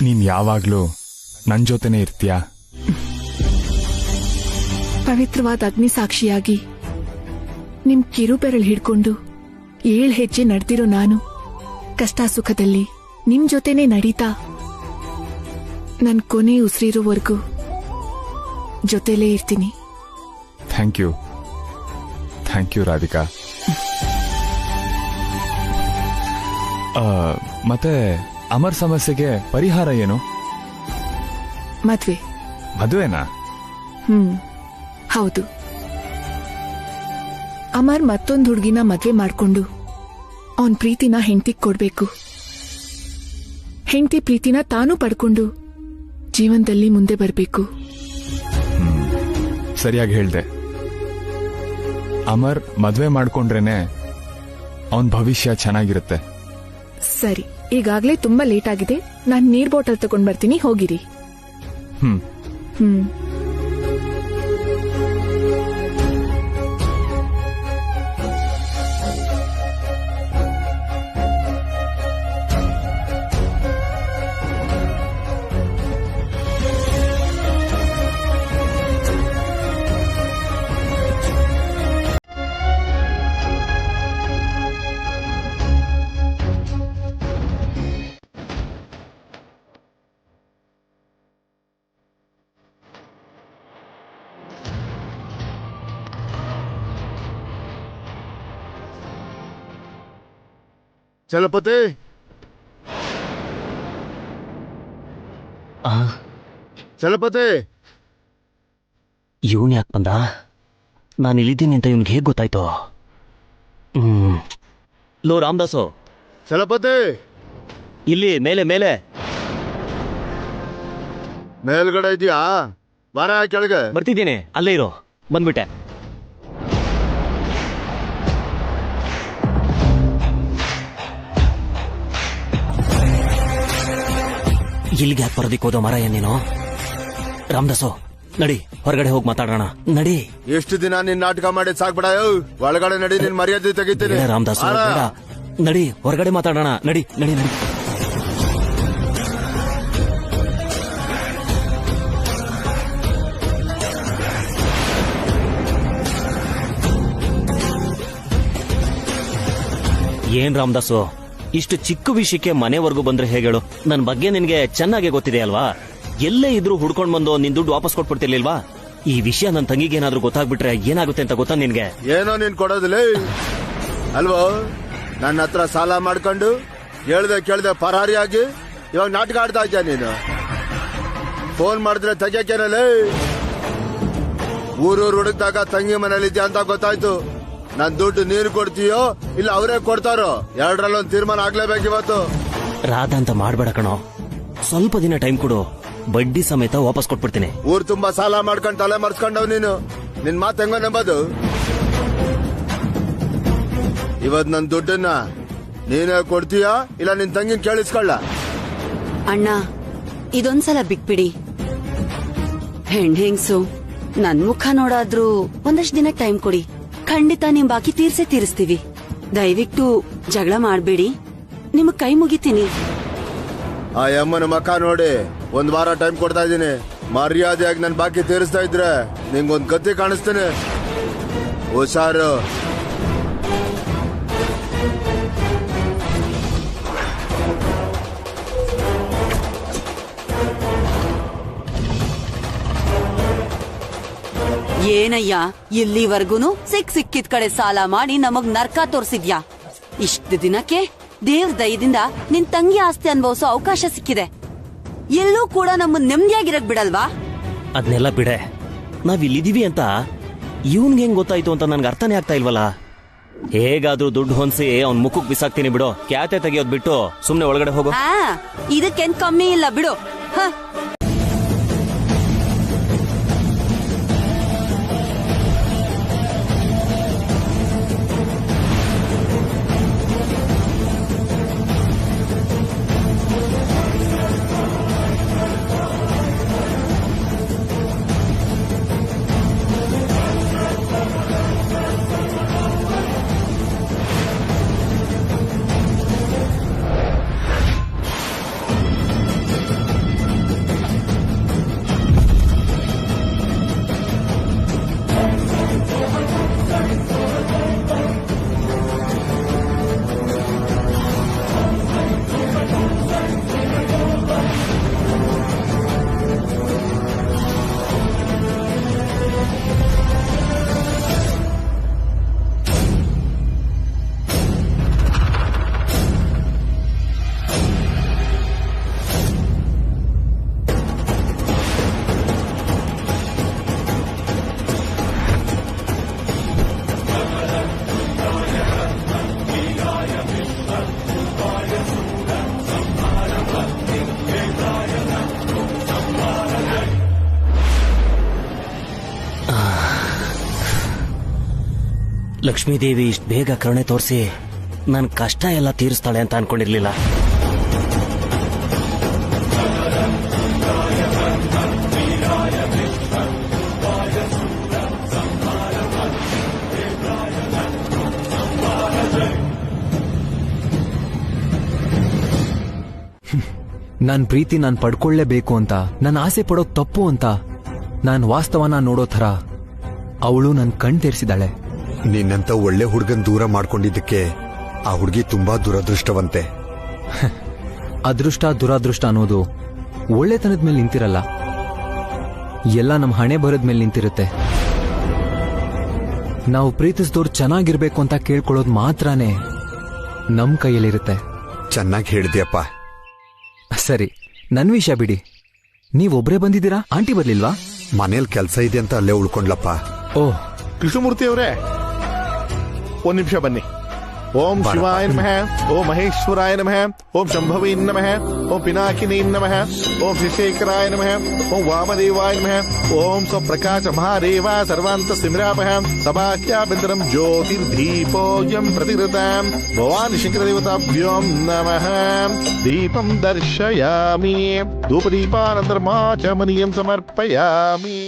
ನೀನ್ ಯಾವಾಗ್ಲೂ ನನ್ ಜೊತೆನೇ ಇರ್ತೀಯಾ? ಪವಿತ್ರವಾದ ಅಗ್ನಿ ಸಾಕ್ಷಿಯಾಗಿ ನಿಮ್ ಕಿರುಬೆರಳು ಹಿಡ್ಕೊಂಡು 7 ಹೆಜ್ಜೆ ನಡೆದಿರೋ ನಾನು ಕಷ್ಟ ಸುಖದಲ್ಲಿ ನಿಮ್ ಜೊತೆನೆ ನಡೀತಾ ನನ್ ಕೊನೆ ಉಸಿರಿರೋವರೆಗೂ ಜೊತೆಲೇ ಇರ್ತೀನಿ. Thank you Radhika. ಮತ್ತೆ ಅಮರ್ ಸಮಸ್ಯೆಗೆ ಪರಿಹಾರ ಏನು? ಮದುವೆನಾ? ಹೌದು. ಅಮರ್ ಮತ್ತೊಂದು ಹುಡುಗಿನ ಮದ್ವೆ ಮಾಡ್ಕೊಂಡು ಅವನ್ ಪ್ರೀತಿನ ಹೆಂಡತಿಗೆ ಕೊಡ್ಬೇಕು. ಹೆಂಡತಿ ಪ್ರೀತಿನ ತಾನೂ ಪಡ್ಕೊಂಡು ಜೀವನದಲ್ಲಿ ಮುಂದೆ ಬರಬೇಕು. ಸರಿಯಾಗಿ ಹೇಳ್ದೆ. ಅಮರ್ ಮದ್ವೆ ಮಾಡ್ಕೊಂಡ್ರೇನೆ ಅವನ್ ಭವಿಷ್ಯ ಚೆನ್ನಾಗಿರುತ್ತೆ. ಸರಿ, ಈಗಾಗ್ಲೇ ತುಂಬಾ ಲೇಟ್ ಆಗಿದೆ. ನಾನ್ ನೀರ್ ಬಾಟಲ್ ತಗೊಂಡ್ ಬರ್ತೀನಿ, ಹೋಗಿರಿ. ಚಲಪತಿ, ಚಲಪತಿ. ಇವನ್ ಯಾಕೆ ಬಂದ? ನಾನು ಇಲ್ಲಿದ್ದೀನಿ ಅಂತ ಇವನ್ಗೆ ಹೇಗೆ ಗೊತ್ತಾಯ್ತು? ಲೋ ರಾಮದಾಸು. ಚಲಪತಿ, ಇಲ್ಲಿ ಮೇಲೆ ಮೇಲೆ ಮೇಲ್ಗಡೆ ಇದೆಯಾ? ಬಾರ ಕೆಳಗೆ. ಬರ್ತಿದ್ದೀನಿ, ಅಲ್ಲೇ ಇರೋ. ಬಂದ್ಬಿಟ್ಟೆ. ಇಲ್ಲಿಗೆ ಯಾಕೆ ಬರೋದಿಕ್ ಹೋದೋ ಮರ ಏನೇನೋ? ರಾಮದಾಸು ನಡಿ, ಹೊರಗಡೆ ಹೋಗಿ ಮಾತಾಡೋಣ. ನಡಿ. ಎಷ್ಟು ದಿನ ನಿನ್ ನಾಟಕ ಮಾಡಿ ಸಾಕ್ಬಿಡ. ಒಳಗಡೆ ನಡಿ, ನಿನ್ ಮರ್ಯಾದೆ ತೆಗಿತೀನಿ. ರಾಮದಾಸು ನಡಿ, ಹೊರಗಡೆ ಮಾತಾಡೋಣ. ನಡಿ ನಡಿ ನಡಿ. ಏನ್ ರಾಮದಾಸು, ಇಷ್ಟು ಚಿಕ್ಕ ವಿಷಯಕ್ಕೆ ಮನೆವರೆಗೂ ಬಂದ್ರೆ ಹೇಳು? ನನ್ ಬಗ್ಗೆ ನಿನ್ಗೆ ಚೆನ್ನಾಗಿ ಗೊತ್ತಿದೆ ಅಲ್ವಾ? ಎಲ್ಲೇ ಇದ್ರು ಹುಡ್ಕೊಂಡ್ ಬಂದು ನಿನ್ ದುಡ್ಡು ವಾಪಸ್ ಕೊಟ್ಬಿಡ್ತಿರ್ಲಿಲ್ವಾ? ಈ ವಿಷಯ ನನ್ ತಂಗಿಗೆ ಏನಾದ್ರೂ ಗೊತ್ತಾಗ್ಬಿಟ್ರೆ ಏನಾಗುತ್ತೆ ಅಂತ ಗೊತ್ತಾ ನಿನ್ಗೆ? ಏನೋ ನೀನ್ ಕೊಡೋದಿಲ್ಲ ಅಲ್ವೋ? ನನ್ನ ಹತ್ರ ಸಾಲ ಮಾಡ್ಕೊಂಡು ಹೇಳ್ದೆ ಕೇಳ್ದೆ ಪರಾರಿಯಾಗಿ ಇವಾಗ ನಾಟಕ ಆಡ್ತಾ ಇದ್ಯಾ ನೀನು? ಫೋನ್ ಮಾಡಿದ್ರೆ ತೆಗಿಯಕೇನಲ್ಲ? ಊರೂರು ಹುಡುಕ್ದಾಗ ತಂಗಿ ಮನೇಲಿದ್ಯಾ ಅಂತ ಗೊತ್ತಾಯ್ತು. ನನ್ ದುಡ್ಡು ನೀರು ಕೊಡ್ತೀಯೋ ಇಲ್ಲ ಅವರೇ ಕೊಡ್ತಾರೋ? ಎರಡರಲ್ಲೊಂದು ತೀರ್ಮಾನ ಆಗ್ಲೇಬೇಕು ಇವತ್ತು. ರಾಧ ಅಂತ ಮಾಡ್ಬೇಡ ಕಣೋ, ಸ್ವಲ್ಪ ದಿನ ಟೈಮ್ ಕೊಡು, ಬಡ್ಡಿ ಸಮೇತ ವಾಪಸ್ ಕೊಟ್ಬಿಡ್ತೀನಿ. ಊರ್ ತುಂಬಾ ಸಾಲ ಮಾಡ್ಕೊಂಡು ತಲೆ ಮರ್ಸ್ಕೊಂಡವ್ ನೀನು. ನಿನ್ ಮಾತು ಹೆಂಗ ನಂಬೋದು? ಇವತ್ ನನ್ ದುಡ್ಡನ್ನ ನೀನೇ ಕೊಡ್ತೀಯಾ ಇಲ್ಲ ನಿನ್ ತಂಗಿನ ಕೇಳಿಸ್ಕೊಳ್ಳ? ಅಣ್ಣ, ಇದೊಂದ್ಸಲ ಬಿಟ್ಬಿಡಿ. ಹೆಂಗ್ಸು ನನ್ ಮುಖ ನೋಡಾದ್ರೂ ಒಂದಷ್ಟು ದಿನ ಟೈಮ್ ಕೊಡಿ. ಖಂಡಿತ ನಿಮ್ ಬಾಕಿ ತೀರಿಸ್ತೀವಿ. ದಯವಿಟ್ಟು ಜಗಳ ಮಾಡ್ಬೇಡಿ, ನಿಮಗ್ ಕೈ ಮುಗಿತೀನಿ. ಆ ಅಮ್ಮನ ಮಕ್ಕ ನೋಡಿ 1 ವಾರ ಟೈಮ್ ಕೊಡ್ತಾ ಇದ್ದೀನಿ. ಮರ್ಯಾದೆಯಾಗಿ ನನ್ ಬಾಕಿ ತೀರಿಸ್ತಾ ಇದ್ರೆ ನಿಂಗೊಂದ್ ಗತಿ ಕಾಣಿಸ್ತೀನಿ. ಹುಷಾರು. ಏನಯ್ಯ, ಇಲ್ಲಿವರೆಗೂ ಸಿಕ್ಕಿದ್ ಕಡೆ ಸಾಲ ಮಾಡಿ ನಮಗ್ ನರ್ಕ ತೋರ್ಸಿದ್ಯಾ? ಇಷ್ಟು ದಿನಕ್ಕೆ ದೇವ್ರ ದಯದಿಂದ ನಿನ್ ತಂಗಿ ಆಸ್ತಿ ಅನುಭವಿಸೋ ಅವಕಾಶ ಸಿಕ್ಕಿದೆ. ಎಲ್ಲೂ ಕೂಡ ನಮ್ಮ ನೆಮ್ಮದಿಯಾಗಿರಕ್ ಬಿಡಲ್ವಾ? ಅದನ್ನೆಲ್ಲ ಬಿಡೆ. ನಾವ್ ಇಲ್ಲಿದೀವಿ ಅಂತ ಇವನ್ಗೆ ಹೆಂಗ್ ಗೊತ್ತಾಯ್ತು ಅಂತ ನನ್ಗೆ ಅರ್ಥನೇ ಆಗ್ತಾ ಇಲ್ವಲ್ಲ. ಹೇಗಾದ್ರೂ ದುಡ್ಡು ಹೊಂದಿಸಿ ಅವ್ನ್ ಮುಖಕ್ ಬಿಸಾಕ್ತೀನಿ ಬಿಡು. ಕ್ಯಾತೆ ತೆಗಿಯೋದ್ ಬಿಟ್ಟು ಸುಮ್ನೆ ಒಳಗಡೆ ಹೋಗು. ಇದಕ್ಕೇನ್ ಕಮ್ಮಿ ಇಲ್ಲ ಬಿಡು. ಲಕ್ಷ್ಮೀದೇವಿ ಇಷ್ಟು ಬೇಗ ಕರುಣೆ ತೋರಿಸಿ ನನ್ನ ಕಷ್ಟ ಎಲ್ಲ ತೀರಿಸ್ತಾಳೆ ಅಂತ ಅನ್ಕೊಂಡಿರ್ಲಿಲ್ಲ. ನನ್ ಪ್ರೀತಿ ನಾನ್ ಪಡ್ಕೊಳ್ಳೇಬೇಕು ಅಂತ, ನನ್ನ ಆಸೆ ಪಡೋದ್ ತಪ್ಪು ಅಂತ, ನಾನ್ ವಾಸ್ತವನ ನೋಡೋ ಥರ ಅವಳು ನನ್ ಕಣ್ ತೆರೆಸಿದಾಳೆ. ನಿನ್ನಂತ ಒಳ್ಳೆ ಹುಡುಗನ್ ದೂರ ಮಾಡ್ಕೊಂಡಿದ್ದಕ್ಕೆ ಆ ಹುಡುಗಿ ತುಂಬಾ ದುರದೃಷ್ಟವಂತೆ. ಅದೃಷ್ಟ ದುರಾದೃಷ್ಟ ಅನ್ನೋದು ಒಳ್ಳೆತನದ ಮೇಲೆ ನಿಂತಿರಲ್ಲ, ಎಲ್ಲ ನಮ್ ಹಣೆ ಬರದ ಮೇಲೆ ನಿಂತಿರುತ್ತೆ. ನಾವು ಪ್ರೀತಿಸಿದವ್ರು ಚೆನ್ನಾಗಿರ್ಬೇಕು ಅಂತ ಕೇಳ್ಕೊಳ್ಳೋದು ಮಾತ್ರನೇ ನಮ್ ಕೈಯಲ್ಲಿರುತ್ತೆ. ಚೆನ್ನಾಗಿ ಹೇಳಿದ್ಯಪ್ಪ. ಸರಿ, ನನ್ ವಿಷಯ ಬಿಡಿ. ನೀವೊಬ್ರೇ ಬಂದಿದ್ದೀರಾ? ಆಂಟಿ ಬರ್ಲಿಲ್ವಾ? ಮನೇಲಿ ಕೆಲಸ ಇದೆ ಅಂತ ಅಲ್ಲೇ ಉಳ್ಕೊಂಡ್ಲಪ್ಪ. ಓಹ್, ಕೃಷ್ಣಮೂರ್ತಿ ಅವರೇ, ಒಂದ್ ನಿಮಿಷ ಬನ್ನಿ. ಓಂ ಶಿವಾಯ ನಮಃ, ಓಂ ಮಹೇಶ್ವರಾಯ ನಮಃ, ಓಂ ಶಂಭವೇ ನಮಃ, ಓಂ ಪಿನಾಕಿನೇ ನಮಃ, ಓಂ ಶ್ರೀಶೇಖರಾಯ ನಮಃ, ಓಂ ವಾಮದೇವಾಯ ನಮಃ, ಓಂ ಸ್ವಪ್ರಕಾಶ ಮಹಾದೇವ ಸರ್ವಾಂತ ಸಿಮ್ರಾಪಃ ಸಭಾಖ್ಯಾಭ್ಯಂತರಂ ಜ್ಯೋತಿರ್ದೀಪೋಯಂ ಪ್ರತಿಗೃತಾಂ ಭವಾನಿ ಶಂಕರದೇವತಾಭ್ಯೋಂ ನಮಃ. ದೀಪಂ ದರ್ಶಯಾಮಿ, ಧೂಪದೀಪಾನಂತರಮಾಚಮನೀಯಂ ಸಮರ್ಪಯಾಮಿ.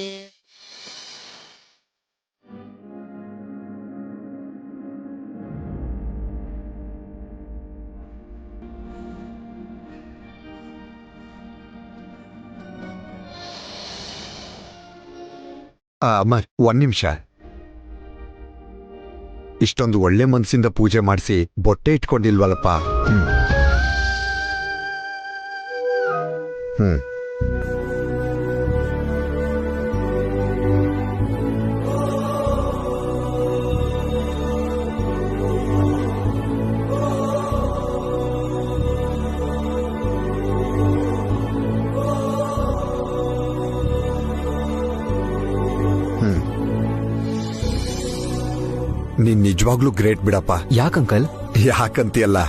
ಅಮರ್, ಒಂದ್ ನಿಮಿಷ. ಇಷ್ಟೊಂದು ಒಳ್ಳೆ ಮನ್ಸಿಂದ ಪೂಜೆ ಮಾಡಿಸಿ ಬೊಟ್ಟೆ ಇಟ್ಕೊಂಡಿಲ್ವಲ್ಲಪ್ಪ. ನೀನ್ ನಿಜವಾಗ್ಲೂ ಗ್ರೇಟ್ ಬಿಡಪ್ಪ. ಯಾಕಂಕಲ್? ಯಾಕಂತಿಯಲ್ಲ,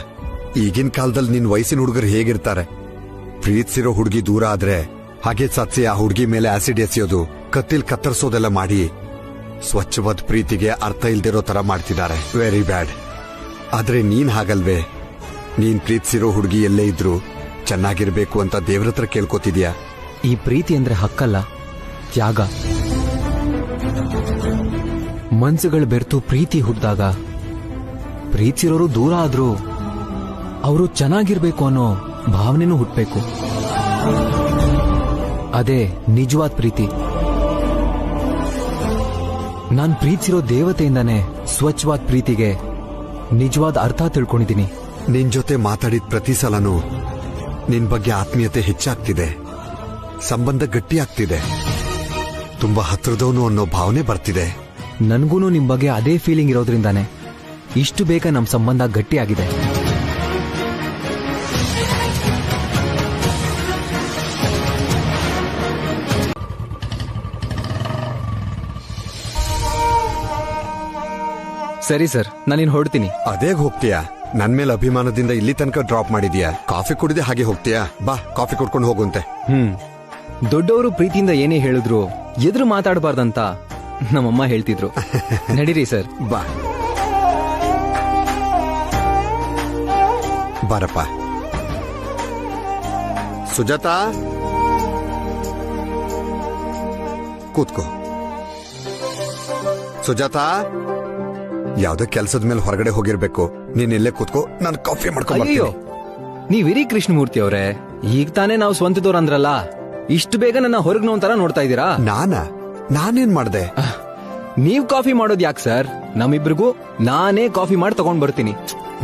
ಈಗಿನ ಕಾಲದಲ್ಲಿ ನಿನ್ ವಯಸ್ಸಿನ ಹುಡುಗರು ಹೇಗಿರ್ತಾರೆ? ಪ್ರೀತಿಸಿರೋ ಹುಡುಗಿ ದೂರ ಆದ್ರೆ ಹಾಗೆ ಸತ್ಸಿ ಆ ಹುಡುಗಿ ಮೇಲೆ ಆಸಿಡ್ ಎಸೆಯೋದು, ಕತ್ತಿಲ್ ಕತ್ತರಿಸೋದೆಲ್ಲ ಮಾಡಿ ಸ್ವಚ್ಛವಾದ ಪ್ರೀತಿಗೆ ಅರ್ಥ ಇಲ್ದಿರೋ ತರ ಮಾಡ್ತಿದ್ದಾರೆ. Very bad. ಆದ್ರೆ ನೀನ್ ಹಾಗಲ್ವೇ? ನೀನ್ ಪ್ರೀತಿಸಿರೋ ಹುಡುಗಿ ಎಲ್ಲೇ ಇದ್ರು ಚೆನ್ನಾಗಿರ್ಬೇಕು ಅಂತ ದೇವ್ರತ್ರ ಕೇಳ್ಕೊತಿದ್ಯಾ. ಈ ಪ್ರೀತಿ ಅಂದ್ರೆ ಹಕ್ಕಲ್ಲ, ತ್ಯಾಗ. ಮನ್ಸುಗಳು ಬೆರ್ತು ಪ್ರೀತಿ ಹುಟ್ಟಿದಾಗ, ಪ್ರೀತಿಸಿರೋರು ದೂರ ಆದ್ರೂ ಅವರು ಚೆನ್ನಾಗಿರ್ಬೇಕು ಅನ್ನೋ ಭಾವನೆನೂ ಹುಟ್ಟಬೇಕು. ಅದೇ ನಿಜವಾದ ಪ್ರೀತಿ. ನಾನ್ ಪ್ರೀತಿಸಿರೋ ದೇವತೆಯಿಂದಾನೇ ಸ್ವಚ್ಛವಾದ ಪ್ರೀತಿಗೆ ನಿಜವಾದ ಅರ್ಥ ತಿಳ್ಕೊಂಡಿದ್ದೀನಿ. ನಿನ್ ಜೊತೆ ಮಾತಾಡಿದ ಪ್ರತಿ ಸಲನೂ ನಿನ್ ಬಗ್ಗೆ ಆತ್ಮೀಯತೆ ಹೆಚ್ಚಾಗ್ತಿದೆ, ಸಂಬಂಧ ಗಟ್ಟಿಯಾಗ್ತಿದೆ, ತುಂಬಾ ಹತ್ರದವನು ಅನ್ನೋ ಭಾವನೆ ಬರ್ತಿದೆ. ನನ್ಗೂನು ನಿಮ್ ಬಗ್ಗೆ ಅದೇ ಫೀಲಿಂಗ್ ಇರೋದ್ರಿಂದಾನೆ ಇಷ್ಟು ಬೇಗ ನಮ್ ಸಂಬಂಧ ಗಟ್ಟಿಯಾಗಿದೆ. ಸರಿ ಸರ್, ನಾನಿನ್ ಹೊರಡ್ತೀನಿ. ಅದೇಗ್ ಹೋಗ್ತೀಯಾ? ನನ್ ಮೇಲೆ ಅಭಿಮಾನದಿಂದ ಇಲ್ಲಿ ತನಕ ಡ್ರಾಪ್ ಮಾಡಿದ್ಯಾ. ಕಾಫಿ ಕುಡಿದೆ ಹಾಗೆ ಹೋಗ್ತೀಯಾ? ಬಾ, ಕಾಫಿ ಕುಡ್ಕೊಂಡು ಹೋಗುವಂತೆ. ದೊಡ್ಡವರು ಪ್ರೀತಿಯಿಂದ ಏನೇ ಹೇಳಿದ್ರು ಎದುರು ಮಾತಾಡಬಾರ್ದಂತ ನಮ್ಮಮ್ಮ ಹೇಳ್ತಿದ್ರು. ನಡೀರಿ ಸರ್. ಬಾ, ಬಾರಪ್ಪ. ಸುಜಾತಾ, ಕೂತ್ಕೋ. ಸುಜಾತಾ, ಯಾವ್ದೋ ಕೆಲ್ಸದ ಮೇಲೆ ಹೊರಗಡೆ ಹೋಗಿರ್ಬೇಕು. ನೀನ್ ಇಲ್ಲೇ ಕೂತ್ಕೋ, ನಾನು ಕಾಫಿ ಮಾಡ್ಕೊಂಡು ಅಯ್ಯೋ, ನೀವಿರಿ ಕೃಷ್ಣಮೂರ್ತಿ ಅವರೇ, ಈಗ ತಾನೇ ನಾವು ಸ್ವಂತದವ್ರು ಅಂದ್ರಲ್ಲ, ಇಷ್ಟು ಬೇಗ ನನ್ನ ಹೊರಗ್ನೋ ಒಂಥರ ನೋಡ್ತಾ ಇದ್ದೀರಾ? ನಾನೇನ್ ಮಾಡ್ದೆ? ನೀವ್ ಕಾಫಿ ಮಾಡೋದ್ ಯಾಕೆ ಸರ್? ನಮ್ಮಿಬ್ರಿಗೂ ನಾನೇ ಕಾಫಿ ಮಾಡಿ ತಗೊಂಡ್ ಬರ್ತೀನಿ.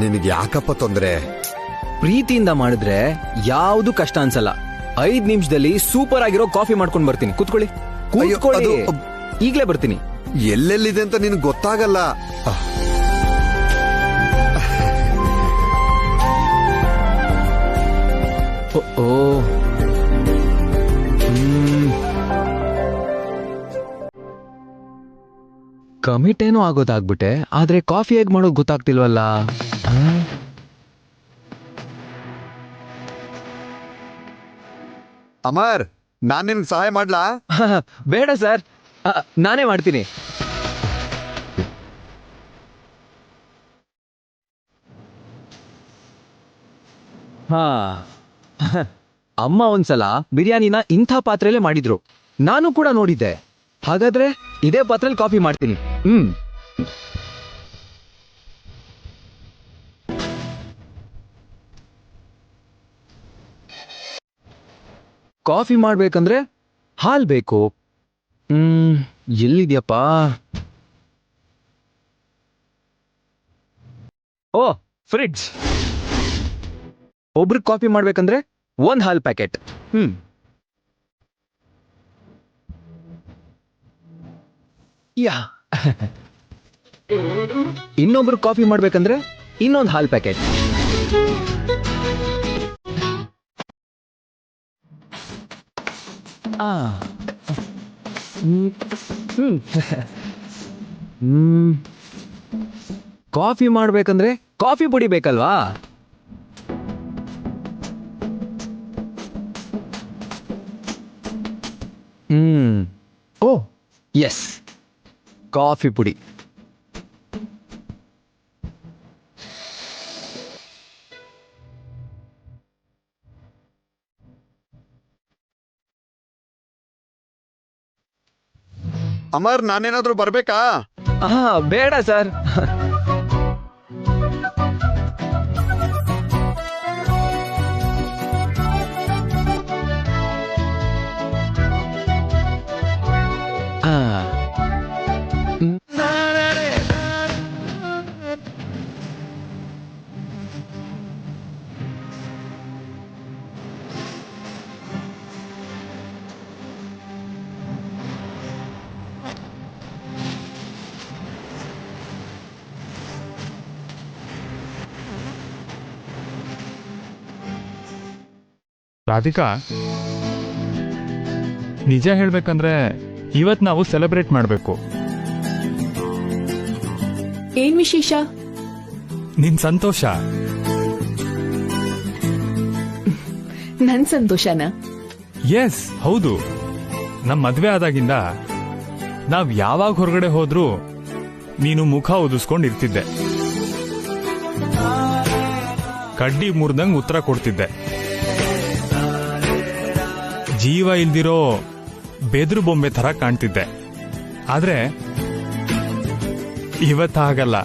ನಿನಗೆ ಯಾಕಪ್ಪ ತೊಂದ್ರೆ? ಪ್ರೀತಿಯಿಂದ ಮಾಡಿದ್ರೆ ಯಾವ್ದು ಕಷ್ಟ ಅನ್ಸಲ್ಲ. 5 ನಿಮಿಷದಲ್ಲಿ ಸೂಪರ್ ಆಗಿರೋ ಕಾಫಿ ಮಾಡ್ಕೊಂಡ್ ಬರ್ತೀನಿ. ಕೂತ್ಕೊಳ್ಳಿ, ಕೂತ್ಕೊಳ್ಳಿ. ಈಗ್ಲೇ ಬರ್ತೀನಿ. ಎಲ್ಲೆಲ್ಲಿದೆ ಅಂತ ನಿನ್ಗೆ ಗೊತ್ತಾಗಲ್ಲ. ಓ, ಕಮಿಟ್ ಏನೋ ಆಗೋದಾಗ್ಬಿಟ್ಟೆ, ಆದ್ರೆ ಕಾಫಿ ಹೇಗ್ ಮಾಡೋದು ಗೊತ್ತಾಗ್ತಿಲ್ವಲ್ಲ. ಅಮರ್, ನಾನ್ ನಿನ್ಗೆ ಸಹಾಯ ಮಾಡ್ಲಾ? ಬೇಡ ಸರ್, ನಾನೇ ಮಾಡ್ತೀನಿ. ಹಾ ಅಮ್ಮ ಒಂದ್ಸಲ ಬಿರಿಯಾನಿನ ಇಂಥ ಪಾತ್ರೆಯಲ್ಲೇ ಮಾಡಿದ್ರು, ನಾನು ಕೂಡ ನೋಡಿದ್ದೆ. ಹಾಗಾದ್ರೆ ಇದೇ ಪಾತ್ರೆಯಲ್ಲಿ ಕಾಫಿ ಮಾಡ್ತೀನಿ. ಕಾಫಿ ಮಾಡ್ಬೇಕಂದ್ರೆ ಹಾಲ್ ಬೇಕು. ಎಲ್ಲಿದ್ಯಪ್ಪ? ಓ, ಫ್ರಿಡ್ಜ್. ಒಬ್ರಿಗೆ ಕಾಫಿ ಮಾಡ್ಬೇಕಂದ್ರೆ 1 ಹಾಲ್ ಪ್ಯಾಕೆಟ್. ಯಾ ಇನ್ನೊಬ್ರು ಕಾಫಿ ಮಾಡ್ಬೇಕಂದ್ರೆ ಇನ್ನೊಂದು ಹಾಲ್ ಪ್ಯಾಕೆಟ್. ಕಾಫಿ ಮಾಡ್ಬೇಕಂದ್ರೆ ಕಾಫಿ ಪುಡಿ ಬೇಕಲ್ವಾ? ಓ ಎಸ್, ಕಾಫಿ ಪುಡಿ. ಅಮರ್, ನಾನೇನಾದ್ರೂ ಬರ್ಬೇಕಾ? ಬೇಡ ಸರ್. ರಾಧಿಕಾ, ನಿಜ ಹೇಳ್ಬೇಕಂದ್ರೆ ಇವತ್ ನಾವು ಸೆಲೆಬ್ರೇಟ್ ಮಾಡಬೇಕು. ಏನ್ ವಿಶೇಷ? ನಿನ್ ಸಂತೋಷ. ನನ್ ಸಂತೋಷನ? ಎಸ್, ಹೌದು. ನಮ್ ಮದ್ವೆ ಆದಾಗಿಂದ ನಾವ್ ಯಾವಾಗ ಹೊರಗಡೆ ಹೋದ್ರೂ ನೀನು ಮುಖ ಒದಿಸ್ಕೊಂಡಿರ್ತಿದ್ದೆ, ಕಡ್ಡಿ ಮುರ್ದಂಗ್ ಉತ್ತರ ಕೊಡ್ತಿದ್ದೆ, ಜೀವ ಇಲ್ದಿರೋ ಬೆದ್ರು ಬೊಂಬೆ ತರ ಕಾಣ್ತಿದ್ದೆ. ಆದ್ರೆ ಇವತ್ತಾಗಲ್ಲ,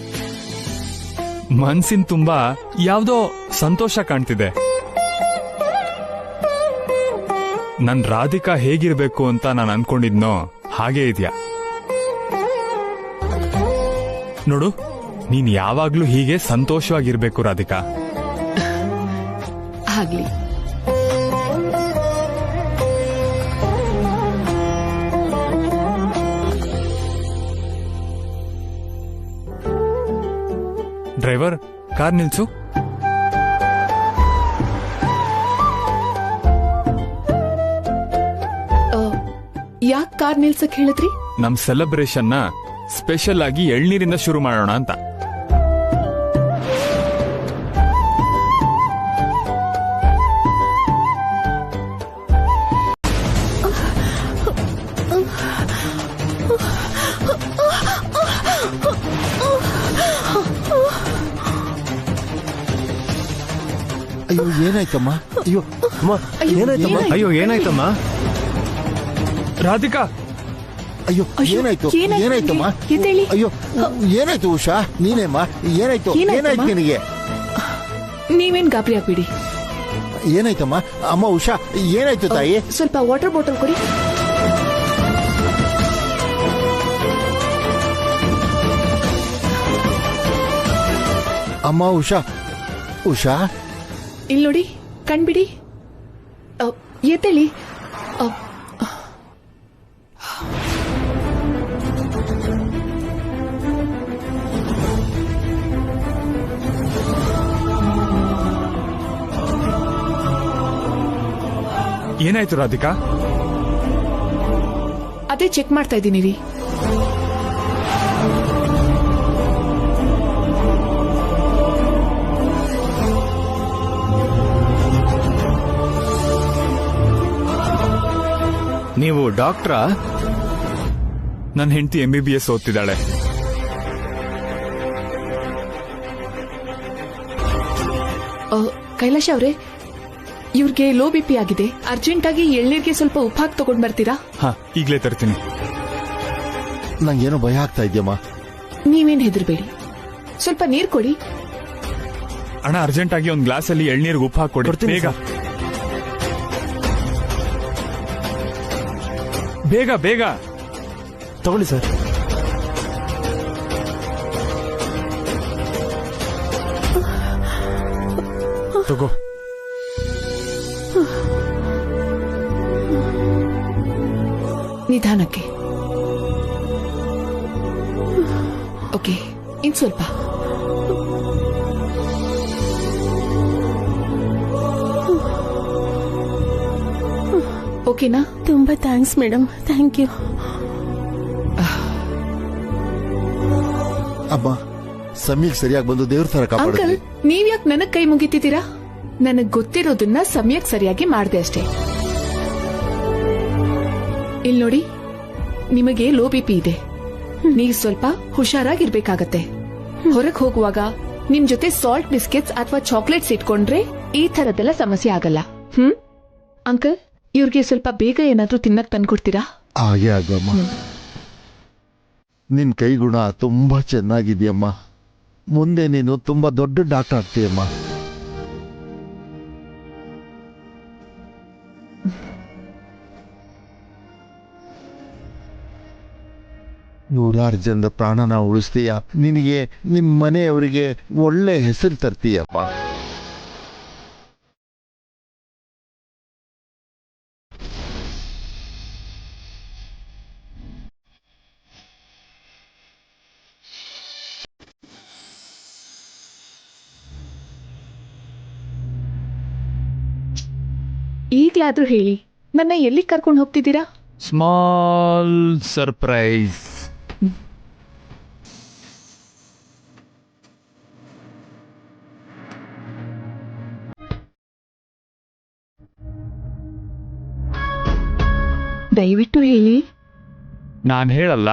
ಮನ್ಸಿನ ತುಂಬಾ ಯಾವ್ದೋ ಸಂತೋಷ ಕಾಣ್ತಿದೆ. ನನ್ ರಾಧಿಕಾ ಹೇಗಿರ್ಬೇಕು ಅಂತ ನಾನು ಅನ್ಕೊಂಡಿದ್ನೋ ಹಾಗೇ ಇದ್ಯಾ. ನೋಡು, ನೀನ್ ಯಾವಾಗ್ಲೂ ಹೀಗೆ ಸಂತೋಷವಾಗಿರ್ಬೇಕು ರಾಧಿಕಾ. ಆಗ್ಲಿ. ಡ್ರೈವರ್, ಕಾರ್ ನಿಲ್ಸು. ಯಾಕೆ ಕಾರ್ ನಿಲ್ಸಕ್ ಹೇಳಿದ್ರಿ? ನಮ್ ಸೆಲೆಬ್ರೇಷನ್ನ ಸ್ಪೆಷಲ್ ಆಗಿ ಎಳ್ನೀರಿಂದ ಶುರು ಮಾಡೋಣ ಅಂತ. ಅಯ್ಯೋ, ಏನಾಯ್ತಮ್ಮ? ಅಯ್ಯೋ ಅಮ್ಮ, ಏನಾಯ್ತಮ್ಮ? ಅಯ್ಯೋ, ಏನಾಯ್ತಮ್ಮ? ರಾಧಿಕಾ, ಅಯ್ಯೋ, ಏನಾಯ್ತು? ಏನಾಯ್ತಮ್ಮ? ಎದ್ದೇಳಿ. ಅಯ್ಯೋ, ಏನಾಯ್ತು ಉಷಾ? ನೀನೇಮ್ಮ? ಏನಾಯ್ತು? ಏನಾಯ್ತು ನಿನಗೆ? ನೀವೇನ್ ಗಾಬರಿ ಆಗ್ಬಿಡಿ. ಏನಾಯ್ತಮ್ಮ? ಅಮ್ಮ ಉಷಾ, ಏನಾಯ್ತು ತಾಯಿ? ಸ್ವಲ್ಪ ವಾಟರ್ ಬಾಟಲ್ ಕೊಡಿ. ಅಮ್ಮ ಉಷಾ, ಉಷಾ, ಇಲ್ಲಿ ನೋಡಿ, ಕಣ್ಬಿಡಿ. ಎದ್ದೇಳಿ. ಏನಾಯ್ತು ರಾಧಿಕಾ? ಅದೇ ಚೆಕ್ ಮಾಡ್ತಾ ಇದ್ದೀನಿ ರೀ. ನೀವು ಡಾಕ್ಟ್ರಾ? ನನ್ನ ಹೆಂಡತಿ MBBS ಓದ್ತಿದ್ದಾಳೆ. ಕೈಲಾಶ್ ಅವ್ರೆ, ಇವ್ರಿಗೆ ಲೋ ಬಿಪಿ ಆಗಿದೆ. ಅರ್ಜೆಂಟ್ ಆಗಿ ಎಳ್ನೀರ್ಗೆ ಸ್ವಲ್ಪ ಉಪ್ಪು ಹಾಕಿ ತಗೊಂಡ್ ಬರ್ತೀರಾ? ಹಾ, ಈಗ್ಲೇ ತರ್ತೀನಿ. ನಂಗೇನೋ ಭಯ ಆಗ್ತಾ ಇದೆಯಮ್ಮ. ನೀವೇನ್ ಹೆದರ್ಬೇಡಿ, ಸ್ವಲ್ಪ ನೀರ್ ಕೊಡಿ. ಅಣ್ಣ, ಅರ್ಜೆಂಟ್ ಆಗಿ ಒಂದ್ ಗ್ಲಾಸ್ ಅಲ್ಲಿ ಎಳ್ನೀರ್ಗೆ ಉಪ್ಪು ಹಾಕೊಡಿ ಬೇಗ. ಬೇಗ ಬೇಗ ತಗೊಳ್ಳಿ ಸರ್. ತಗೋ. ನಿಧಾನಕ್ಕೆ. ಓಕೆ, ಇನ್ ಸ್ವಲ್ಪ. ಓಕೆನಾ? ತುಂಬಾ ಥ್ಯಾಂಕ್ಸ್ ಮೇಡಮ್, ಥ್ಯಾಂಕ್ ಯು. ಅಮ್ಮ, ಸಮಯಕ್ಕೆ ಸರಿಯಾಗಿ ಬಂದು ದೇವ್ರ ತರ ಅಂಕಲ್, ಕಾಪಾಡಿದ್ರಿ. ನೀವ್ಯಾಕ್ ನನಗ್ ಕೈ ಮುಗಿತಿದ್ದೀರಾ? ನನಗ್ ಗೊತ್ತಿರೋದನ್ನ ಸಮಯಕ್ಕೆ ಸರಿಯಾಗಿ ಮಾಡ್ದೆ ಅಷ್ಟೇ. ಇಲ್ ನೋಡಿ, ನಿಮಗೆ ಲೋ ಬಿಪಿ ಇದೆ. ನೀವು ಸ್ವಲ್ಪ ಹುಷಾರಾಗಿರ್ಬೇಕಾಗತ್ತೆ. ಹೊರಗ್ ಹೋಗುವಾಗ ನಿಮ್ ಜೊತೆ ಸಾಲ್ಟ್ ಬಿಸ್ಕೆಟ್ಸ್ ಅಥವಾ ಚಾಕ್ಲೇಟ್ಸ್ ಇಟ್ಕೊಂಡ್ರೆ ಈ ತರದೆಲ್ಲ ಸಮಸ್ಯೆ ಆಗಲ್ಲ. ಅಂಕಲ್, ಇವ್ರಿಗೆ ಸ್ವಲ್ಪ ಬೇಗ ಏನಾದ್ರೂ ತಿನ್ನಕ್ ತಂದ್ಕೊಡ್ತೀರಾ? ಹಾಗೆ ಆಗಮ್ಮ. ನಿನ್ ಕೈಗುಣ ತುಂಬಾ ಚೆನ್ನಾಗಿದೆಯಮ್ಮ. ಮುಂದೆ ನೀನು ತುಂಬಾ ದೊಡ್ಡ ಡಾಕ್ಟರ್ ಆಗ್ತೀಯಮ್ಮ. ನೂರಾರು ಜನದ ಪ್ರಾಣನ ಉಳಿಸ್ತೀಯ. ನಿನಗೆ ನಿಮ್ಮ ಮನೆಯವರಿಗೆ ಒಳ್ಳೆ ಹೆಸರು ತರ್ತೀಯಪ್ಪ. ಈಗ್ಲಾದ್ರೂ ಹೇಳಿ, ನನ್ನ ಎಲ್ಲಿ ಕರ್ಕೊಂಡು ಹೋಗ್ತಿದ್ದೀರಾ? Small surprise. ದಯವಿಟ್ಟು ಹೇಳಿ. ನಾನ್ ಹೇಳಲ್ಲ.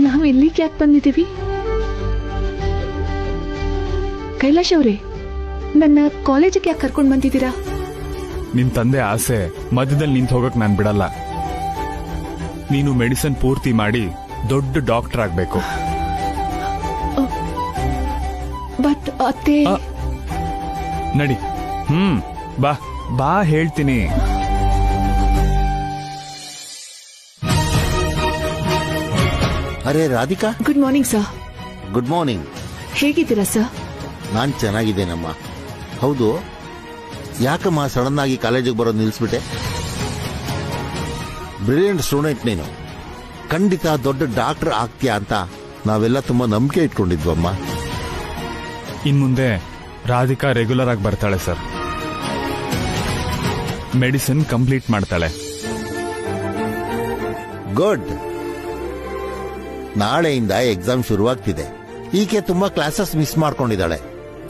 ನಾವು ಇಲ್ಲಿಗೆ ಯಾಕೆ ಬಂದಿದ್ದೀವಿ? ಕೈಲಾಶ್ ಅವರೇ, ನನ್ನ ಕಾಲೇಜಿಗೆ ಯಾಕೆ ಕರ್ಕೊಂಡು ಬಂದಿದ್ದೀರಾ? ನಿನ್ ತಂದೆ ಆಸೆ ಮಧ್ಯದಲ್ಲಿ ನಿಂತು ಹೋಗಕ್ ನಾನ್ ಬಿಡಲ್ಲ. ನೀನು ಮೆಡಿಸಿನ್ ಪೂರ್ತಿ ಮಾಡಿ ದೊಡ್ಡ ಡಾಕ್ಟರ್ ಆಗ್ಬೇಕು. ಬಟ್ ಅತ್ತೆ. ನಡಿ. ಬಾ ಬಾ ಹೇಳ್ತೀನಿ. ಅರೆ Radhika, good morning sir. Good morning. ಹೇಗಿದ್ದೀರಾ ಸರ್? ನಾನ್ ಚೆನ್ನಾಗಿದ್ದೇನಮ್ಮ. ಹೌದು, ಯಾಕಮ್ಮ ಸಡನ್ ಆಗಿ ಕಾಲೇಜಿಗೆ ಬರೋದು ನಿಲ್ಲಿಸ್ಬಿಟ್ಟೆ? ಬ್ರಿಲಿಯಂಟ್ ಸ್ಟೂಡೆಂಟ್ ನೀನು. ಖಂಡಿತ ದೊಡ್ಡ ಡಾಕ್ಟರ್ ಆಗ್ತೀಯಾ ಅಂತ ನಾವೆಲ್ಲ ತುಂಬಾ ನಂಬಿಕೆ ಇಟ್ಕೊಂಡಿದ್ವಮ್ಮ. ಇನ್ ಮುಂದೆ ರಾಧಿಕಾ ರೆಗ್ಯುಲರ್ ಆಗಿ ಬರ್ತಾಳೆ ಸರ್. ಮೆಡಿಸಿನ್ ಕಂಪ್ಲೀಟ್ ಮಾಡ್ತಾಳೆ. ಗುಡ್. ನಾಳೆಯಿಂದ ಎಕ್ಸಾಮ್ ಶುರುವಾಗ್ತಿದೆ. ಈಕೆ ತುಂಬಾ ಕ್ಲಾಸಸ್ ಮಿಸ್ ಮಾಡ್ಕೊಂಡಿದ್ದಾಳೆ.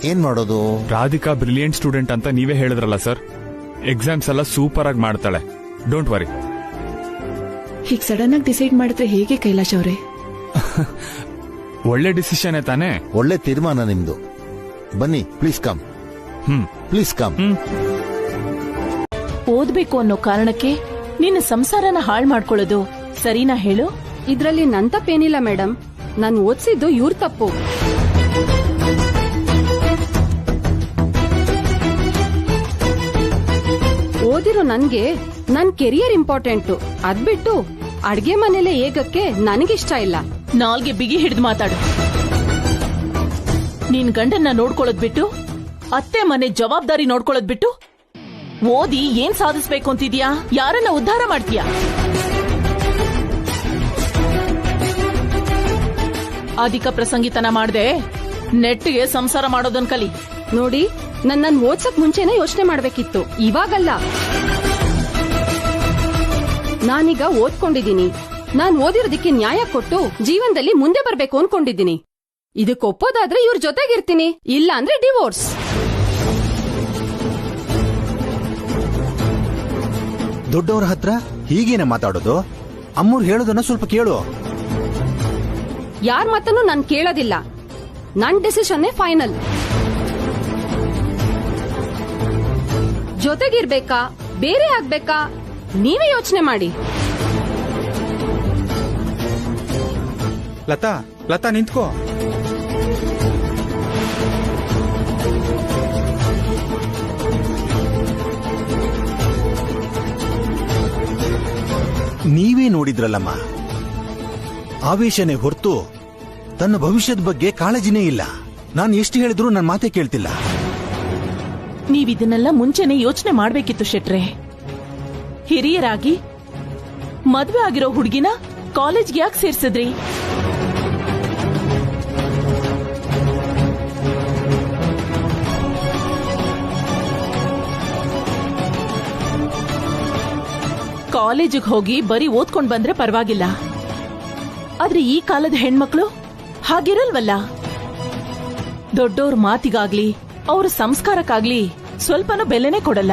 ಏನ್ ಮಾಡೋದು? ರಾಧಿಕಾ ಬ್ರಿಲಿಯಂಟ್ ಸ್ಟೂಡೆಂಟ್ ಅಂತ ನೀವೇ ಹೇಳಿದ್ರಲ್ಲ ಸರ್. ಎಕ್ಸಾಮ್ಸ್ ಎಲ್ಲ ಸೂಪರ್ ಆಗಿ ಮಾಡ್ತಾಳೆ. Don't worry. ಹೀಗೆ ಸಡನ್ ಆಗಿ ಡಿಸೈಡ್ ಮಾಡಿದ್ರೆ ಹೇಗೆ ಕೈಲಾಶ್ ಅವರೇ? ಒಳ್ಳೆ ಡಿಸಿಷನ್ ತಾನೇ? ಒಳ್ಳೆ ತೀರ್ಮಾನ ನಿಮ್ದು. ಬನ್ನಿ, ಪ್ಲೀಸ್ ಕಮ್. Please come. ಓದ್ಬೇಕು ಅನ್ನೋ ಕಾರಣಕ್ಕೆ ನಿನ್ನ ಸಂಸಾರನ ಹಾಳು ಮಾಡ್ಕೊಳ್ಳೋದು ಸರಿನಾ ಹೇಳು? ಇದ್ರಲ್ಲಿ ನನ್ ತಪ್ಪೇನಿಲ್ಲ ಮೇಡಮ್. ನಾನು ಓದ್ಸಿದ್ದು ಇವ್ರ ತಪ್ಪು. ಓದಿರೋ ನನ್ಗೆ ನನ್ ಕೆರಿಯರ್ ಇಂಪಾರ್ಟೆಂಟು. ಅದ್ಬಿಟ್ಟು ಅಡ್ಗೆ ಮನೇಲೆ ಏಗಕ್ಕೆ ನನಗಿಷ್ಟ ಇಲ್ಲ. ನಾಲ್ಗೆ ಬಿಗಿ ಹಿಡಿದು ಮಾತಾಡು. ನೀನ್ ಗಂಡನ್ನ ನೋಡ್ಕೊಳ್ಳೋದ್ ಬಿಟ್ಟು ಅತ್ತೆ ಮನೆ ಜವಾಬ್ದಾರಿ ನೋಡ್ಕೊಳ್ಳೋದ್ ಬಿಟ್ಟು ಓದಿ ಏನ್ ಸಾಧಿಸ್ಬೇಕು ಅಂತಿದ್ಯಾ? ಯಾರನ್ನ ಉದ್ಧಾರ ಮಾಡ್ತೀಯಾ? ಅಧಿಕ ಪ್ರಸಂಗಿತನ ಮಾಡ್ದೆ ನೆಟ್ಟಿಗೆ ಸಂಸಾರ ಮಾಡೋದನ್ ಕಲಿ. ನೋಡಿ, ನನ್ ಓದ್ಸಕ್ ಮುಂಚೆನೆ ಯೋಚನೆ ಮಾಡ್ಬೇಕಿತ್ತು, ಇವಾಗಲ್ಲ. ನಾನೀಗ ಓದ್ಕೊಂಡಿದ್ದೀನಿ. ನಾನ್ ಓದಿರೋದಕ್ಕೆ ನ್ಯಾಯ ಕೊಟ್ಟು ಜೀವನದಲ್ಲಿ ಮುಂದೆ ಬರ್ಬೇಕು ಅನ್ಕೊಂಡಿದ್ದೀನಿ. ಇದಕ್ಕೆ ಒಪ್ಪೋದಾದ್ರೆ ಇವ್ರ ಜೊತೆಗಿರ್ತೀನಿ, ಇಲ್ಲ ಅಂದ್ರೆ ಡಿವೋರ್ಸ್. ದೊಡ್ಡವರ ಹತ್ರ ಹೀಗೇನೆ ಮಾತಾಡೋದು? ಅಮ್ಮವ್ರು ಹೇಳೋದನ್ನ ಸ್ವಲ್ಪ ಕೇಳು. ಯಾರ್ ಮಾತನ್ನು ನಾನ್ ಕೇಳೋದಿಲ್ಲ. ನನ್ ಡಿಸಿಷನ್ನೇ ಫೈನಲ್. ಜೊತೆಗಿರ್ಬೇಕಾ ಬೇರೆ ಆಗ್ಬೇಕಾ ನೀವೇ ಯೋಚನೆ ಮಾಡಿ. ಲತಾ, ಲತಾ ನಿಂತ್ಕೋ. ನೀವೇ ನೋಡಿದ್ರಲ್ಲಮ್ಮ, ಆವೇಶನೇ ಹೊರತು ತನ್ನ ಭವಿಷ್ಯದ ಬಗ್ಗೆ ಕಾಳಜಿನೇ ಇಲ್ಲ. ನಾನು ಎಷ್ಟು ಹೇಳಿದ್ರು ನನ್ನ ಮಾತೇ ಕೇಳ್ತಿಲ್ಲ. ನೀವಿದನ್ನೆಲ್ಲ ಮುಂಚೆನೆ ಯೋಚನೆ ಮಾಡ್ಬೇಕಿತ್ತು ಶೆಟ್ರೆ. ಹಿರಿಯರಾಗಿ ಮದ್ವೆ ಆಗಿರೋ ಹುಡುಗಿನ ಕಾಲೇಜ್ಗೆ ಯಾಕೆ ಸೇರ್ಸಿದ್ರಿ? ಕಾಲೇಜಿಗೆ ಹೋಗಿ ಬರೀ ಓದ್ಕೊಂಡ್ ಬಂದ್ರೆ ಪರವಾಗಿಲ್ಲ, ಆದ್ರೆ ಈ ಕಾಲದ ಹೆಣ್ಮಕ್ಳು ಹಾಗಿರಲ್ವಲ್ಲ. ದೊಡ್ಡೋರ್ ಮಾತಿಗಾಗ್ಲಿ ಅವ್ರ ಸಂಸ್ಕಾರಕ್ಕಾಗ್ಲಿ ಸ್ವಲ್ಪನೂ ಬೆಲೆನೇ ಕೊಡಲ್ಲ.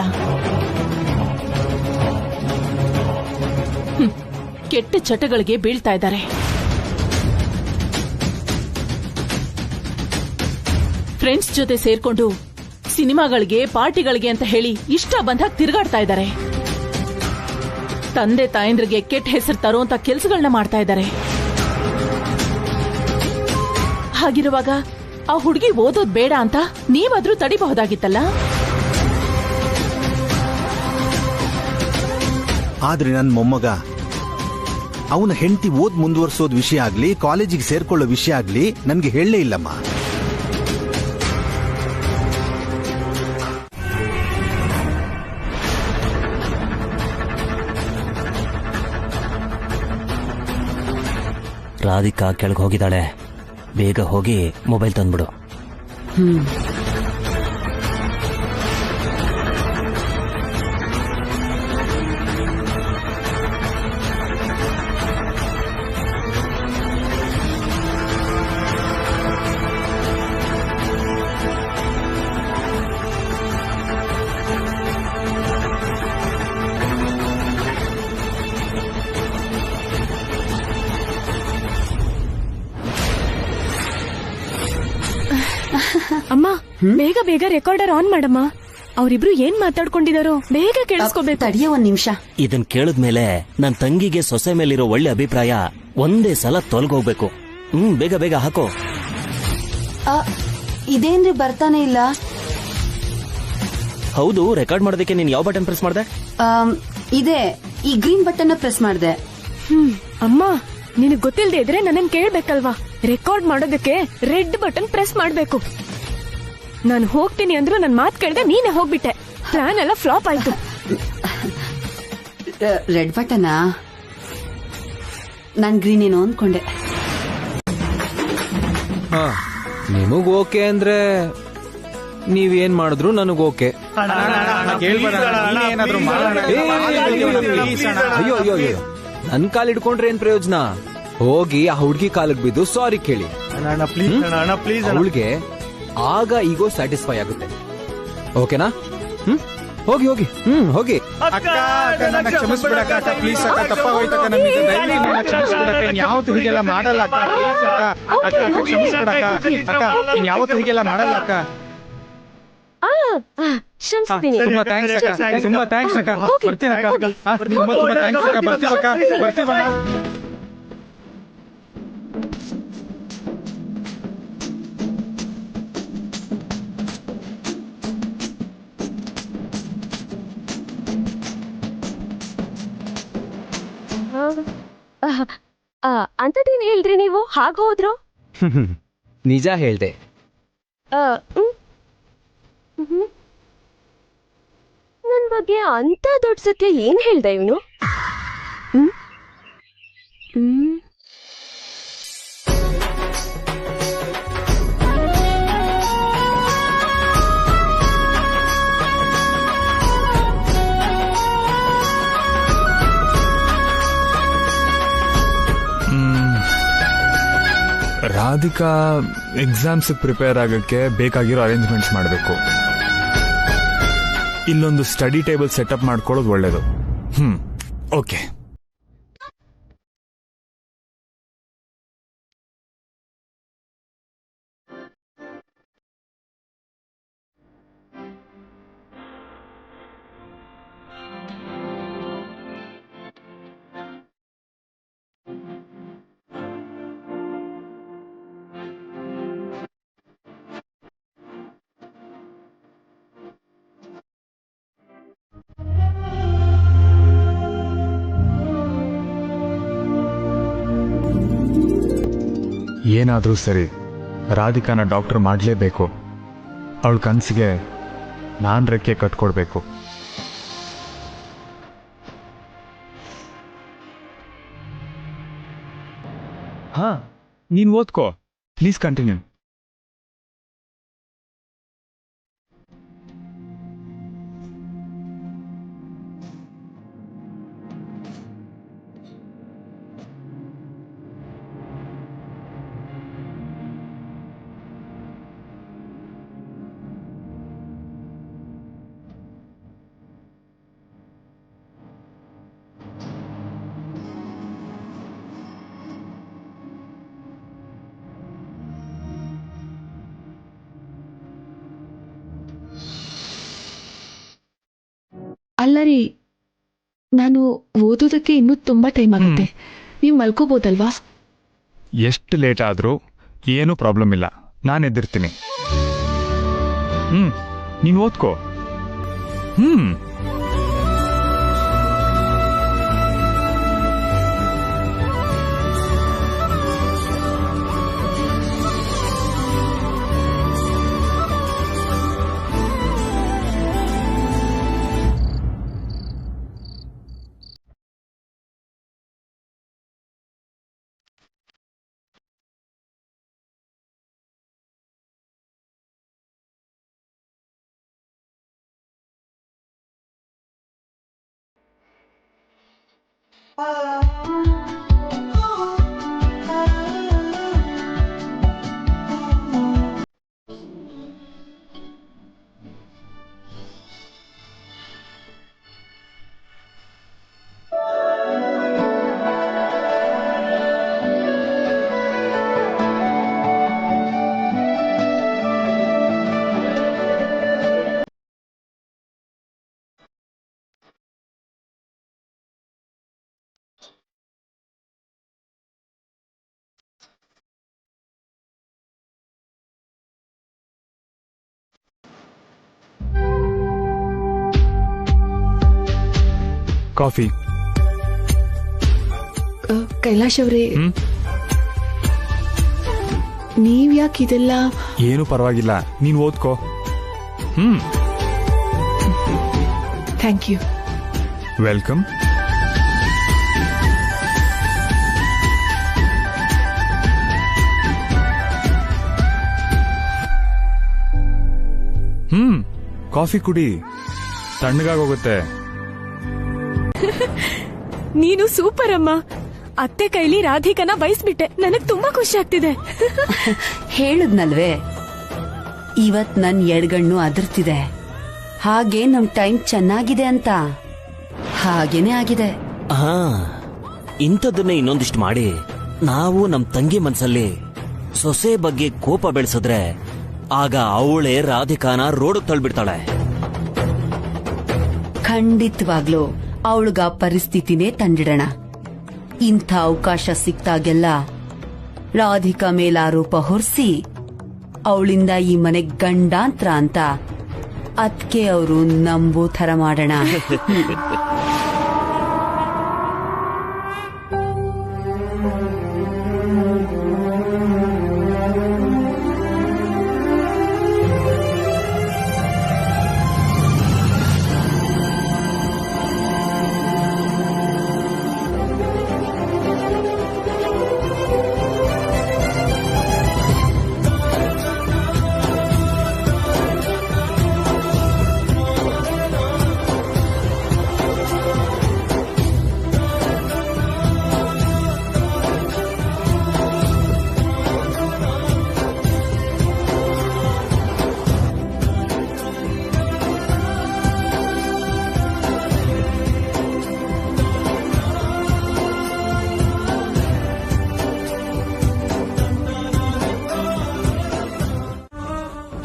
ಕೆಟ್ಟ ಚಟಗಳಿಗೆ ಬೀಳ್ತಾ ಇದ್ದಾರೆ. ಫ್ರೆಂಡ್ಸ್ ಜೊತೆ ಸೇರ್ಕೊಂಡು ಸಿನಿಮಾಗಳಿಗೆ ಪಾರ್ಟಿಗಳಿಗೆ ಅಂತ ಹೇಳಿ ಇಷ್ಟ ಬಂದಾಗ ತಿರುಗಾಡ್ತಾ ಇದ್ದಾರೆ. ತಂದೆ ತಾಯಂದ್ರಿಗೆ ಕೆಟ್ಟ ಹೆಸರು ತರುವಂತ ಕೆಲಸಗಳನ್ನ ಮಾಡ್ತಾ ಇದ್ದಾರೆ. ಹಾಗಿರುವಾಗ ಆ ಹುಡುಗಿ ಓದೋದ್ ಬೇಡ ಅಂತ ನೀವಾದ್ರೂ ತಡಿಬಹುದಾಗಿತ್ತಲ್ಲ. ಆದ್ರೆ ನನ್ನ ಮೊಮ್ಮಗ ಅವನ ಹೆಂಡತಿ ಓದ್ ಮುಂದುವರ್ಸೋದ್ ವಿಷಯ ಆಗ್ಲಿ, ಕಾಲೇಜಿಗೆ ಸೇರ್ಕೊಳ್ಳೋ ವಿಷಯ ಆಗ್ಲಿ ನನ್ಗೆ ಹೇಳಲೇ ಇಲ್ಲಮ್ಮ. ರಾಧಿಕಾ ಕೆಳಗೆ ಹೋಗಿದ್ದಾಳೆ. ಬೇಗ ಹೋಗಿ ಮೊಬೈಲ್ ತಂದ್ಬಿಡು. ಅಮ್ಮ, ಬೇಗ ಬೇಗ ರೆಕಾರ್ಡರ್ ಆನ್ ಮಾಡಮ್ಮ. ಅವರಿಬ್ರು ಏನ್ ಮಾತಾಡ್ಕೊಂಡಿದಾರೋ ಬೇಗ ಕೇಳಿಸ್ಕೋಬೇಕು. ತಡಿಯ ಒಂದ್ ನಿಮಿಷ. ಇದನ್ ಕೇಳಿದ್ಮೇಲೆ ನನ್ ತಂಗಿಗೆ ಸೊಸೆ ಮೇಲಿರೋ ಒಳ್ಳೆ ಅಭಿಪ್ರಾಯ ಒಂದೇ ಸಲ ತೊಲಗೋಗ್ಬೇಕು. ಬೇಗ ಬೇಗ ಹಾಕೋ. ಇದೇನ್ರಿ ಬರ್ತಾನೆ ಇಲ್ಲ? ಹೌದು, ರೆಕಾರ್ಡ್ ಮಾಡೋದಕ್ಕೆ ನೀನ್ ಯಾವ ಬಟನ್ ಪ್ರೆಸ್ ಮಾಡ್ದೆ? ಇದೆ, ಈ ಗ್ರೀನ್ ಬಟನ್ ಪ್ರೆಸ್ ಮಾಡ್ದೆ. ಅಮ್ಮ, ನಿನಗ್ ಗೊತ್ತಿಲ್ದೇ ಇದ್ರೆ ನನ್ನನ್ ಕೇಳ್ಬೇಕಲ್ವಾ? ರೆಕಾರ್ಡ್ ಮಾಡೋದಕ್ಕೆ ರೆಡ್ ಬಟನ್ ಪ್ರೆಸ್ ಮಾಡ್ಬೇಕು. ನಾನು ಹೋಗ್ತೀನಿ ಅಂದ್ರು ನನ್ ಮಾತ್ ಕೇಳ್ದೆ ನೀನೆ ಹೋಗ್ಬಿಟ್ಟೆ. ಪ್ಲಾನ್ ಎಲ್ಲ ಫ್ಲಾಪ್ ಆಯ್ತು. ರೆಡ್ ಬಟನಾ? ನಾನ್ ಗ್ರೀನ್ ಏನೋ ಅನ್ಕೊಂಡೆ. ನಿಮಗ್ ಓಕೆ ಅಂದ್ರೆ ನೀವೇನ್ ಮಾಡಿದ್ರು ನನಗ್ ಓಕೆ. ಅಯ್ಯೋ ಅಯ್ಯೋ ಅಯ್ಯೋ, ನನ್ ಕಾಲ್ ಹಿಡ್ಕೊಂಡ್ರೆ ಏನ್ ಪ್ರಯೋಜನ? ಹೋಗಿ ಆ ಹುಡ್ಗಿ ಕಾಲಿಗೆ ಬಿದ್ದು ಸಾರಿ ಕೇಳಿ. ಅವಳಿಗೆ ಆಗ ಈಗೋ ಸ್ಯಾಟಿಸ್ಫೈ ಆಗುತ್ತೆ. ಓಕೆನಾ? ಹೋಗಿ ಹೋಗಿ ಹೋಗಿ. ಯಾವತ್ತು ಹೀಗೆಲ್ಲ ಮಾಡಲ್ಲ ಅಕ್ಕ. ಯಾವತ್ತು ಹೀಗೆಲ್ಲ ಮಾಡಲ್ಲ ಅಕ್ಕ. ತುಂಬಾ ಥ್ಯಾಂಕ್ಸ್ ಅಕ್ಕ. ತುಂಬಾ ಥ್ಯಾಂಕ್ಸ್ ಅಕ್ಕ. ಬರ್ತೀನಿ ಅಕ್ಕ. ತುಂಬಾ ತುಂಬಾ ಥ್ಯಾಂಕ್ಸ್ ಅಕ್ಕ. ಬರ್ತೀವಕ್ಕ. ಬರ್ತೀವಣ್ಣ. ಅಂತದೇನ್ ಹೇಳ್ರಿ ನೀವು? ಹಾಗ ಹೋದ್ರು? ನಿಜ ಹೇಳ್ದೆ. ನನ್ ಬಗ್ಗೆ ಅಂತ ದೊಡ್ಡ ಸತ್ಯ ಏನ್ ಹೇಳ್ದೆ ಇವನು? ರಾಧಿಕಾ ಎಕ್ಸಾಮ್ಸ್ ಪ್ರಿಪೇರ್ ಆಗಕ್ಕೆ ಬೇಕಾಗಿರೋ ಅರೇಂಜ್ಮೆಂಟ್ಸ್ ಮಾಡಬೇಕು. ಇಲ್ಲೊಂದು ಸ್ಟಡಿ ಟೇಬಲ್ ಸೆಟಪ್ ಮಾಡ್ಕೊಳ್ಳೋದು ಒಳ್ಳೇದು. ಓಕೆ. ಏನಾದ್ರೂ ಸರಿ, ರಾಧಿಕಾನ ಡಾಕ್ಟರ್ ಮಾಡಲೇಬೇಕು. ಅವಳ ಕನಸಿಗೆ ನಾನ್ ರೆಕ್ಕೆ ಕಟ್ಕೊಡ್ಬೇಕು. ಹಾ, ನೀನ್ ಓದ್ಕೋ. Please continue. ಅಲ್ಲ ರೀ, ನಾನು ಓದೋದಕ್ಕೆ ಇನ್ನೂ ತುಂಬಾ ಟೈಮ್ ಆಗುತ್ತೆ. ನೀವು ಮಲ್ಕೋಬೋದಲ್ವಾ? ಎಷ್ಟು ಲೇಟ್ ಆದ್ರೂ ಏನೂ ಪ್ರಾಬ್ಲಮ್ ಇಲ್ಲ, ನಾನು ಎದ್ದಿರ್ತೀನಿ. ನೀನ್ ಓದ್ಕೋ. ಕಾಫಿ. ಕೈಲಾಶ್ ಅವರೇ, ನೀವ್ ಯಾಕೆ ಇದೆಲ್ಲ? ಏನು ಪರವಾಗಿಲ್ಲ, ನೀನ್ ಓದ್ಕೋ. Thank you. ವೆಲ್ಕಮ್. ಕಾಫಿ ಕುಡಿ, ತಣ್ಣಗಾಗೋಗುತ್ತೆ. ನೀನು ಸೂಪರ್ ಅಮ್ಮ. ಅತ್ತೆ ಕೈಲಿ ರಾಧಿಕನ ಬಯಸ್ಬಿಟ್ಟೆ. ನನಗ್ ತುಂಬಾ ಖುಷಿ ಆಗ್ತಿದೆ. ಹೇಳುದ್ನಲ್ವೇ, ಇವತ್ ನನ್ ಎಡಗಣ್ಣು ಅದರ್ತಿದೆ. ಹಾಗೆ ನಮ್ ಟೈಮ್ ಚೆನ್ನಾಗಿದೆ ಅಂತ. ಹಾಗೇನೆ ಆಗಿದೆ. ಇಂಥದ್ದನ್ನೇ ಇನ್ನೊಂದಿಷ್ಟು ಮಾಡಿ ನಾವು ನಮ್ ತಂಗಿ ಮನ್ಸಲ್ಲಿ ಸೊಸೆ ಬಗ್ಗೆ ಕೋಪ ಬೆಳೆಸಿದ್ರೆ ಆಗ ಅವಳೇ ರಾಧಿಕಾನ ರೋಡ್ ತಳ್ಬಿಡ್ತಾಳೆ. ಖಂಡಿತವಾಗ್ಲೂ ಅವಳಿಗ ಪರಿಸ್ಥಿತಿನೇ ತಂದಿಡೋಣ. ಇಂಥ ಅವಕಾಶ ಸಿಕ್ತಾಗೆಲ್ಲ ರಾಧಿಕಾ ಮೇಲಾರೋಪ ಹೊರಿಸಿ ಅವಳಿಂದ ಈ ಮನೆಗ್ ಗಂಡಾಂತರ ಅಂತ ಅದ್ಕೆ ಅವರು ನಂಬೋ ಥರ ಮಾಡೋಣ.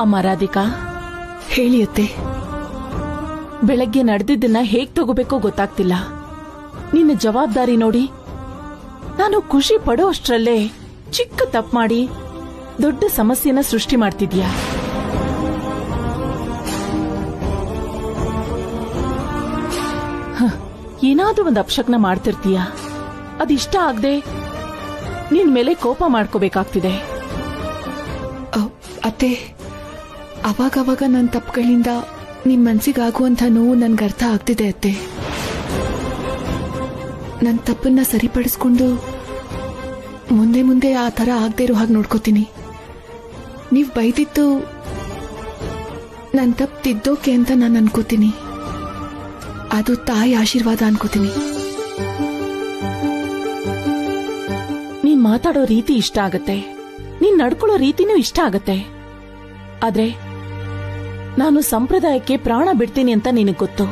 ಅಮ್ಮ ರಾಧಿಕಾ, ಹೇಳಿ ಅತ್ತೆ. ಬೆಳಗ್ಗೆ ನಡೆದಿದ್ದನ್ನ ಹೇಗ್ ತಗೋಬೇಕೋ ಗೊತ್ತಾಗ್ತಿಲ್ಲ. ನಿನ್ನ ಜವಾಬ್ದಾರಿ ನೋಡಿ ನಾನು ಖುಷಿ ಪಡೋ ಅಷ್ಟ್ರಲ್ಲೇ ಚಿಕ್ಕ ತಪ್ಪು ಮಾಡಿ ದೊಡ್ಡ ಸಮಸ್ಯೆನ ಸೃಷ್ಟಿ ಮಾಡ್ತಿದ್ಯಾ. ಏನಾದ್ರೂ ಒಂದು ಅಪಶಕ್ನ ಮಾಡ್ತಿರ್ತೀಯ. ಅದಿಷ್ಟ ಆಗದೆ ನಿನ್ ಮೇಲೆ ಕೋಪ ಮಾಡ್ಕೋಬೇಕಾಗ್ತಿದೆ. ಅತ್ತೆ, ಅವಾಗವಾಗ ನನ್ನ ತಪ್ಪುಗಳಿಂದ ನಿಮ್ ಮನ್ಸಿಗಾಗುವಂಥ ನೋವು ನನ್ಗೆ ಅರ್ಥ ಆಗ್ತಿದೆ ಅತ್ತೆ. ನನ್ನ ತಪ್ಪನ್ನ ಸರಿಪಡಿಸ್ಕೊಂಡು ಮುಂದೆ ಮುಂದೆ ಆ ಥರ ಆಗದೆ ಇರೋ ಹಾಗೆ ನೋಡ್ಕೋತೀನಿ. ನೀವು ಬೈದಿತ್ತು ನನ್ನ ತಪ್ಪು ತಿದ್ದೋಕೆ ಅಂತ ನಾನು ಅನ್ಕೋತೀನಿ. ಅದು ತಾಯಿ ಆಶೀರ್ವಾದ ಅನ್ಕೋತೀನಿ. ನೀನ್ ಮಾತಾಡೋ ರೀತಿ ಇಷ್ಟ ಆಗತ್ತೆ, ನೀನ್ ನಡ್ಕೊಳ್ಳೋ ರೀತಿನೂ ಇಷ್ಟ ಆಗತ್ತೆ. ಆದ್ರೆ ನಾನು ಸಂಪ್ರದಾಯಕ್ಕೆ ಪ್ರಾಣ ಬಿಡ್ತೀನಿ ಅಂತ ನಿನಗ್ ಗೊತ್ತು.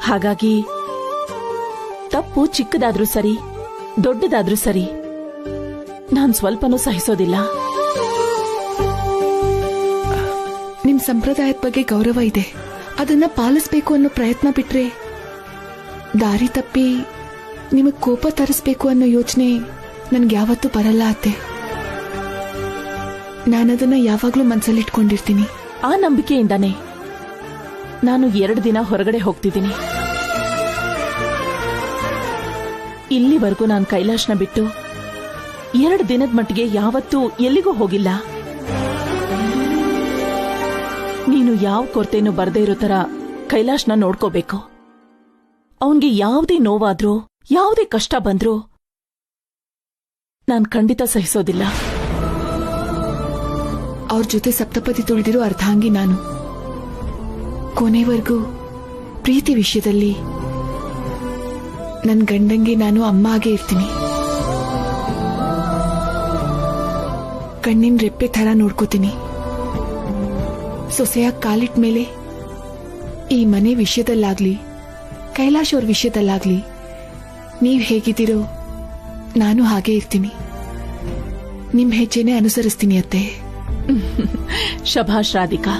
ಹಾಗಾಗಿ ತಪ್ಪು ಚಿಕ್ಕದಾದ್ರೂ ಸರಿ, ದೊಡ್ಡದಾದ್ರೂ ಸರಿ, ನಾನ್ ಸ್ವಲ್ಪನೂ ಸಹಿಸೋದಿಲ್ಲ. ನಿಮ್ ಸಂಪ್ರದಾಯದ ಬಗ್ಗೆ ಗೌರವ ಇದೆ, ಅದನ್ನ ಪಾಲಿಸ್ಬೇಕು ಅನ್ನೋ ಪ್ರಯತ್ನ ಬಿಟ್ರೆ ದಾರಿ ತಪ್ಪಿ ನಿಮಗ್ ಕೋಪ ತರಿಸ್ಬೇಕು ಅನ್ನೋ ಯೋಚನೆ ನನ್ಗೆ ಯಾವತ್ತೂ ಬರಲ್ಲ ಅತ್ತೆ. ನಾನದನ್ನ ಯಾವಾಗ್ಲೂ ಮನ್ಸಲ್ಲಿಟ್ಕೊಂಡಿರ್ತೀನಿ. ಆ ನಂಬಿಕೆಯಿಂದಾನೆ ನಾನು 2 ದಿನ ಹೊರಗಡೆ ಹೋಗ್ತಿದ್ದೀನಿ. ಇಲ್ಲಿವರೆಗೂ ನಾನು ಕೈಲಾಶ್ನ ಬಿಟ್ಟು 2 ದಿನದ ಮಟ್ಟಿಗೆ ಯಾವತ್ತೂ ಎಲ್ಲಿಗೂ ಹೋಗಿಲ್ಲ. ನೀನು ಯಾವ ಕೊರತೆನೂ ಬರದೇ ಇರೋ ತರ ಕೈಲಾಶ್ನ ನೋಡ್ಕೋಬೇಕು. ಅವನ್ಗೆ ಯಾವುದೇ ನೋವಾದ್ರೂ, ಯಾವುದೇ ಕಷ್ಟ ಬಂದ್ರೂ ನಾನ್ ಖಂಡಿತ ಸಹಿಸೋದಿಲ್ಲ. ಅವ್ರ ಜೊತೆ ಸಪ್ತಪದಿ ತುಳಿದಿರೋ ಅರ್ಧಾಂಗಿ ನಾನು. ಕೊನೆವರೆಗೂ ಪ್ರೀತಿ ವಿಷಯದಲ್ಲಿ ನನ್ ಗಂಡಂಗೆ ನಾನು ಅಮ್ಮ ಆಗೇ ಇರ್ತೀನಿ. ಕಣ್ಣಿನ ರೆಪ್ಪೆ ಥರ ನೋಡ್ಕೋತೀನಿ. ಸೊಸೆಯಾಗಿ ಕಾಲಿಟ್ಟ ಮೇಲೆ ಈ ಮನೆ ವಿಷಯದಲ್ಲಾಗ್ಲಿ, ಕೈಲಾಶ್ ಅವ್ರ ವಿಷಯದಲ್ಲಾಗ್ಲಿ ನೀವ್ ಹೇಗಿದ್ದೀರೋ ನಾನು ಹಾಗೇ ಇರ್ತೀನಿ. ನಿಮ್ ಹೆಜ್ಜೆನೆ ಅನುಸರಿಸ್ತೀನಿ ಅತ್ತೆ. ಶಭಾಷ್ ರಾಧಿಕಾ.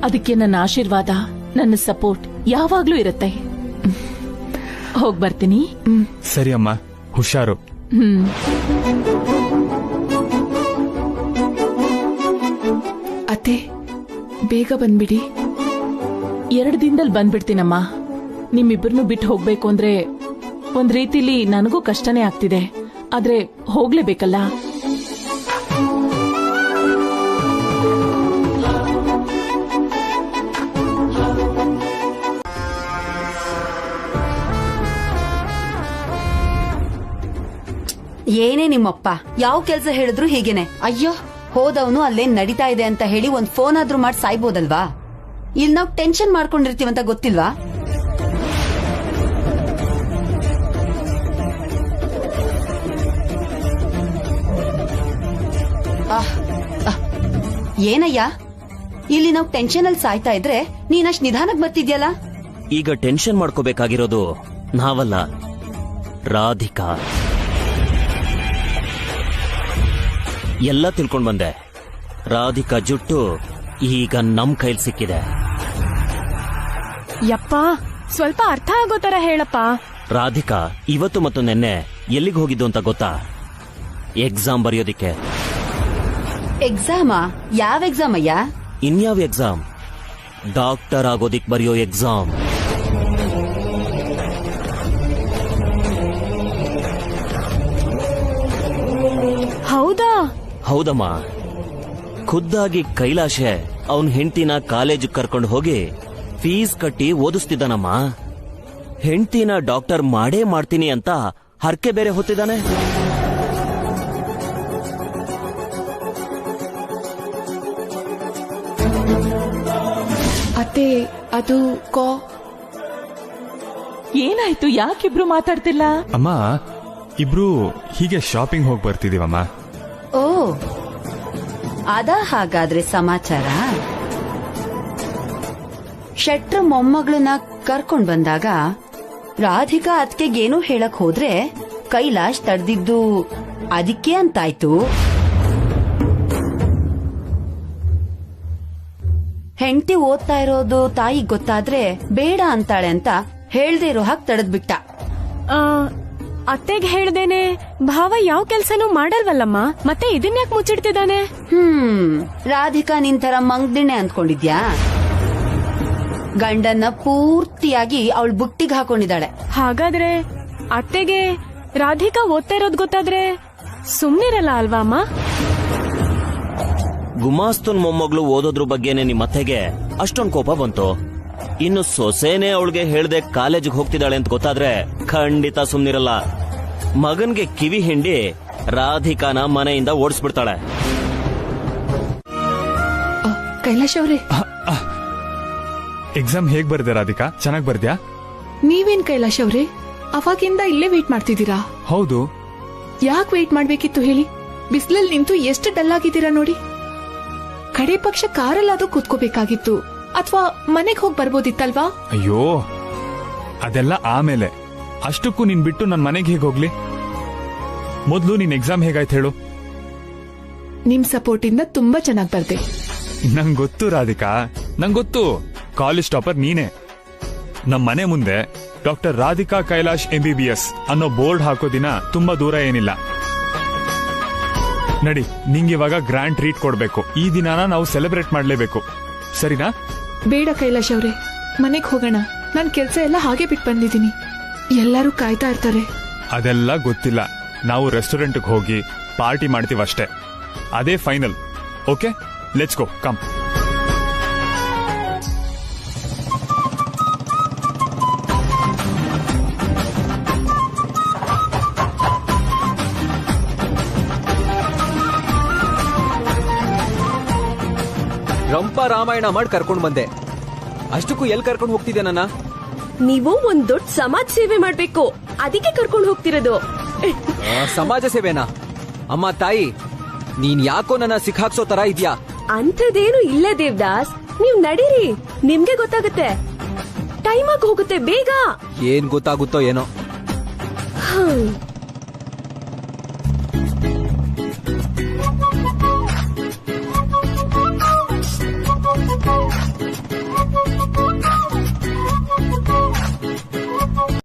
ಅದಕ್ಕೆ ನನ್ನ ಆಶೀರ್ವಾದ, ನನ್ನ ಸಪೋರ್ಟ್ ಯಾವಾಗ್ಲೂ ಇರುತ್ತೆ. ಹೋಗ್ ಬರ್ತೀನಿ. ಸರಿ ಅಮ್ಮ, ಹುಷಾರು. ಅತ್ತೆ, ಬೇಗ ಬಂದ್ಬಿಡಿ. 2 ದಿನದಲ್ಲಿ ಬಂದ್ಬಿಡ್ತೀನಮ್ಮ. ನಿಮ್ಮಿಬ್ಬರನ್ನು ಬಿಟ್ಟು ಹೋಗ್ಬೇಕು ಅಂದ್ರೆ ಒಂದ್ ರೀತಿಲಿ ನನಗೂ ಕಷ್ಟನೇ ಆಗ್ತಿದೆ. ಆದ್ರೆ ಹೋಗ್ಲೇಬೇಕಲ್ಲ. ಏನೇ ನಿಮ್ಮಪ್ಪ ಯಾವ ಕೆಲ್ಸ ಹೇಳಿದ್ರು ಹೀಗೇನೆ. ಅಯ್ಯೋ, ಹೋದವನು ಅಲ್ಲೇನ್ ನಡೀತಾ ಇದೆ ಅಂತ ಹೇಳಿ ಒಂದ್ ಫೋನ್ ಆದ್ರೂ ಮಾಡಿ ಸಾಯ್ಬೋದಲ್ವಾ? ಇಲ್ಲಿ ನಾವ್ ಟೆನ್ಷನ್ ಮಾಡ್ಕೊಂಡಿರ್ತೀವಂತ ಗೊತ್ತಿಲ್ವಾ? ಏನಯ್ಯ, ಇಲ್ಲಿ ನಾವ್ ಟೆನ್ಷನ್ ಅಲ್ಲಿ ಸಾಯ್ತಾ ಇದ್ರೆ ನೀನಷ್ಟ್ ನಿಧಾನಕ್ ಬರ್ತಿದ್ಯಲ್ಲ. ಈಗ ಟೆನ್ಷನ್ ಮಾಡ್ಕೋಬೇಕಾಗಿರೋದು ನಾವಲ್ಲ, ರಾಧಿಕಾ. ಎಲ್ಲ ತಿಳ್ಕೊಂಡ್ ಬಂದೆ. ರಾಧಿಕಾ ಜುಟ್ಟು ಈಗ ನಮ್ ಕೈಲಿ ಸಿಕ್ಕಿದೆ. ಯಪ್ಪ, ಸ್ವಲ್ಪ ಅರ್ಥ ಆಗೋ ತರ ಹೇಳಪ್ಪ. ರಾಧಿಕಾ ಇವತ್ತು ಮತ್ತು ನೆನ್ನೆ ಎಲ್ಲಿಗೆ ಹೋಗಿದ್ದು ಅಂತ ಗೊತ್ತಾ? ಎಕ್ಸಾಮ್ ಬರೆಯೋದಿಕ್ಕೆ. ಎಕ್ಸಾಮಾ? ಯಾವ ಎಕ್ಸಾಮ್ ಅಯ್ಯ? ಇನ್ಯಾವ ಎಕ್ಸಾಮ್? ಡಾಕ್ಟರ್ ಆಗೋದಿಕ್ ಬರೆಯೋ ಎಕ್ಸಾಮ್. ಹೌದಾ? ಹೌದಮ್ಮ. ಖುದ್ದಾಗಿ ಕೈಲಾಶೆ ಅವನ್ ಹೆಂಡತಿನ ಕಾಲೇಜ್ ಕರ್ಕೊಂಡು ಹೋಗಿ ಫೀಸ್ ಕಟ್ಟಿ ಓದಿಸ್ತಿದ್ದಾನಮ್ಮ. ಹೆಂಡತಿನ ಡಾಕ್ಟರ್ ಮಾಡೇ ಮಾಡ್ತೀನಿ ಅಂತ ಹರಕೆ ಬೇರೆ ಹೊತ್ತಿದ್ದಾನೆ. ಅತ್ತೆ, ಅದು ಏನಾಯ್ತು? ಯಾಕಿಬ್ರು ಮಾತಾಡ್ತಿಲ್ಲ? ಅಮ್ಮ, ಇಬ್ರು ಹೀಗೆ ಶಾಪಿಂಗ್ ಹೋಗಿ ಬರ್ತಿದೀವಮ್ಮ. ಓ, ಅದ ಹಾಗಾದ್ರೆ ಸಮಾಚಾರ. ಶೆಟ್ರ ಮೊಮ್ಮಗಳನ್ನ ಕರ್ಕೊಂಡ್ ಬಂದಾಗ ರಾಧಿಕಾ ಅತ್ಕೆಗೇನೋ ಹೇಳಕ್ ಹೋದ್ರೆ ಕೈಲಾಶ್ ತಡ್ದಿದ್ದು ಅದಕ್ಕೆ ಅಂತಾಯ್ತು. ಹೆಂಡತಿ ಓದ್ತಾ ಇರೋದು ತಾಯಿಗ್ ಗೊತ್ತಾದ್ರೆ ಬೇಡ ಅಂತಾಳೆ ಅಂತ ಹೇಳ್ದೇ ಇರೋ ಹಾಗೆ ತಡೆದ್ಬಿಟ್ಟ. ಅತ್ತೆಗ್ ಹೇಳ್ದೇನೆ ಭಾವ ಯಾವ ಕೆಲ್ಸನೂ ಮಾಡಲ್ವಲ್ಲಮ್ಮ, ಮತ್ತೆ ಇದನ್ಯಾಕ್ ಮುಚ್ಚಿಡ್ತಿದ್ದಾನೆ? ರಾಧಿಕಾ ನಿನ್ ತರ ಮಂಗ್ದಿಣ್ಣೆ ಅಂದ್ಕೊಂಡಿದ್ಯಾ? ಗಂಡನ್ನ ಪೂರ್ತಿಯಾಗಿ ಅವಳು ಬುಟ್ಟಿಗೆ ಹಾಕೊಂಡಿದ್ದಾಳೆ. ಹಾಗಾದ್ರೆ ಅತ್ತೆಗೆ ರಾಧಿಕಾ ಓದ್ತಾ ಇರೋದ್ ಗೊತ್ತಾದ್ರೆ ಸುಮ್ನಿರಲ್ಲ ಅಲ್ವಾ ಅಮ್ಮ? ಗುಮಾಸ್ತನ್ ಮೊಮ್ಮಗಳು ಓದೋದ್ರ ಬಗ್ಗೆನೆ ನಿಮ್ಮತ್ತೆಗೆ ಅಷ್ಟೊಂದ್ ಕೋಪ ಬಂತು. ಇನ್ನು ಸೊಸೆನೆ ಅವಳಿಗೆ ಹೇಳ್ದೆ ಕಾಲೇಜಿಗೆ ಹೋಗ್ತಿದ್ದಾಳೆ ಅಂತ ಗೊತ್ತಾದ್ರೆ ಖಂಡಿತ ಸುಮ್ನಿರಲ್ಲ. ಮಗನ್ಗೆ ಕಿವಿ ಹಿಂಡಿ ರಾಧಿಕಾನ ಮನೆಯಿಂದ ಓಡಿಸ್ಬಿಡ್ತಾಳೆ. ಕೈಲಾಶ್ ಅವ್ರೆ, ಎಕ್ಸಾಮ್ ಹೇಗ್ ಬರ್ದೆ ರಾಧಿಕಾ? ಚೆನ್ನಾಗ್ ಬರ್ದ್ಯಾ? ನೀವೇನ್ ಕೈಲಾಶ್ ಅವ್ರೆ ಅವಾಗಿಂದ ಇಲ್ಲೇ ವೇಟ್ ಮಾಡ್ತಿದ್ದೀರಾ? ಹೌದು. ಯಾಕೆ ವೇಟ್ ಮಾಡ್ಬೇಕಿತ್ತು ಹೇಳಿ? ಬಿಸಿಲಲ್ಲಿ ನಿಂತು ಎಷ್ಟು ಡಲ್ ಆಗಿದ್ದೀರಾ ನೋಡಿ. ಕಡೆ ಪಕ್ಷ ಕಾರಲ್ಲಾದ್ರೂ ಕೂತ್ಕೋಬೇಕಾಗಿತ್ತು, ಅಥವಾ ಮನೆಗ್ ಹೋಗಿ ಬರ್ಬೋದಿತ್ತಲ್ವಾ? ಅಯ್ಯೋ, ಅದೆಲ್ಲ ಆಮೇಲೆ. ಅಷ್ಟಕ್ಕೂ ನೀನ್ ಬಿಟ್ಟು ನನ್ ಮನೆಗೆ ಹೇಗ್ ಹೋಗ್ಲಿ? ಮೊದ್ಲು ನಿನ್ ಎಕ್ಸಾಮ್ ಹೇಗಾಯ್ತು ಹೇಳು. ನಿಮ್ ಸಪೋರ್ಟ್ ಇಂದ ತುಂಬಾ ಚೆನ್ನಾಗ್ ಬರ್ದೆ. ನಂಗ್ ಗೊತ್ತು ರಾಧಿಕಾ, ನಂಗ್ ಗೊತ್ತು. ಕಾಲೇಜ್ ಟಾಪರ್ ನೀನೆ. ನಮ್ ಮನೆ ಮುಂದೆ ಡಾಕ್ಟರ್ ರಾಧಿಕಾ ಕೈಲಾಶ್ MBBS ಅನ್ನೋ ಬೋರ್ಡ್ ಹಾಕೋ ದಿನ ತುಂಬಾ ದೂರ ಏನಿಲ್ಲ. ನಡಿ, ನಿಂಗಿವಾಗ ಗ್ರ್ಯಾಂಡ್ ಟ್ರೀಟ್ ಕೊಡ್ಬೇಕು. ಈ ದಿನಾನ ನಾವು ಸೆಲೆಬ್ರೇಟ್ ಮಾಡ್ಲೇಬೇಕು, ಸರಿನಾ? ಬೇಡ ಕೈಲಾಶ್ ಅವ್ರೆ, ಮನೆಗ್ ಹೋಗೋಣ. ನನ್ ಕೆಲ್ಸ ಎಲ್ಲ ಹಾಗೆ ಬಿಟ್ಟು ಬಂದಿದ್ದೀನಿ. ಎಲ್ಲರೂ ಕಾಯ್ತಾ ಇರ್ತಾರೆ. ಅದೆಲ್ಲ ಗೊತ್ತಿಲ್ಲ. ನಾವು ರೆಸ್ಟೋರೆಂಟ್ಗೆ ಹೋಗಿ ಪಾರ್ಟಿ ಮಾಡ್ತೀವಷ್ಟೇ. ಅದೇ final. Okay, let's go, come. ರಂಪ ರಾಮಾಯಣ ಮಾಡಿ ಕರ್ಕೊಂಡ್ ಬಂದೆ. ಅಷ್ಟಕ್ಕೂ ಎಲ್ ಕರ್ಕೊಂಡ್ ಹೋಗ್ತಿದ್ದೆ ನನ್ನ? ನೀವು ಒಂದ್ ದೊಡ್ಡ ಸಮಾಜ ಸೇವೆ ಮಾಡ್ಬೇಕು, ಅದಕ್ಕೆ ಕರ್ಕೊಂಡು ಹೋಗ್ತಿರೋದು. ಸಮಾಜ ಸೇವೆನಾ? ಅಮ್ಮ ತಾಯಿ, ನೀನ್ ಯಾಕೋ ನನ್ನ ಸಿಕ್ಕಾಕ್ಸೋ ತರ ಇದ್ಯಾ? ಅಂಥದ್ದೇನು ಇಲ್ಲ ದೇವದಾಸ್, ನೀವ್ ನಡೀರಿ, ನಿಮ್ಗೆ ಗೊತ್ತಾಗುತ್ತೆ. ಟೈಮ್ ಆಗಿ ಹೋಗುತ್ತೆ, ಬೇಗ. ಏನ್ ಗೊತ್ತಾಗುತ್ತೋ ಏನೋ.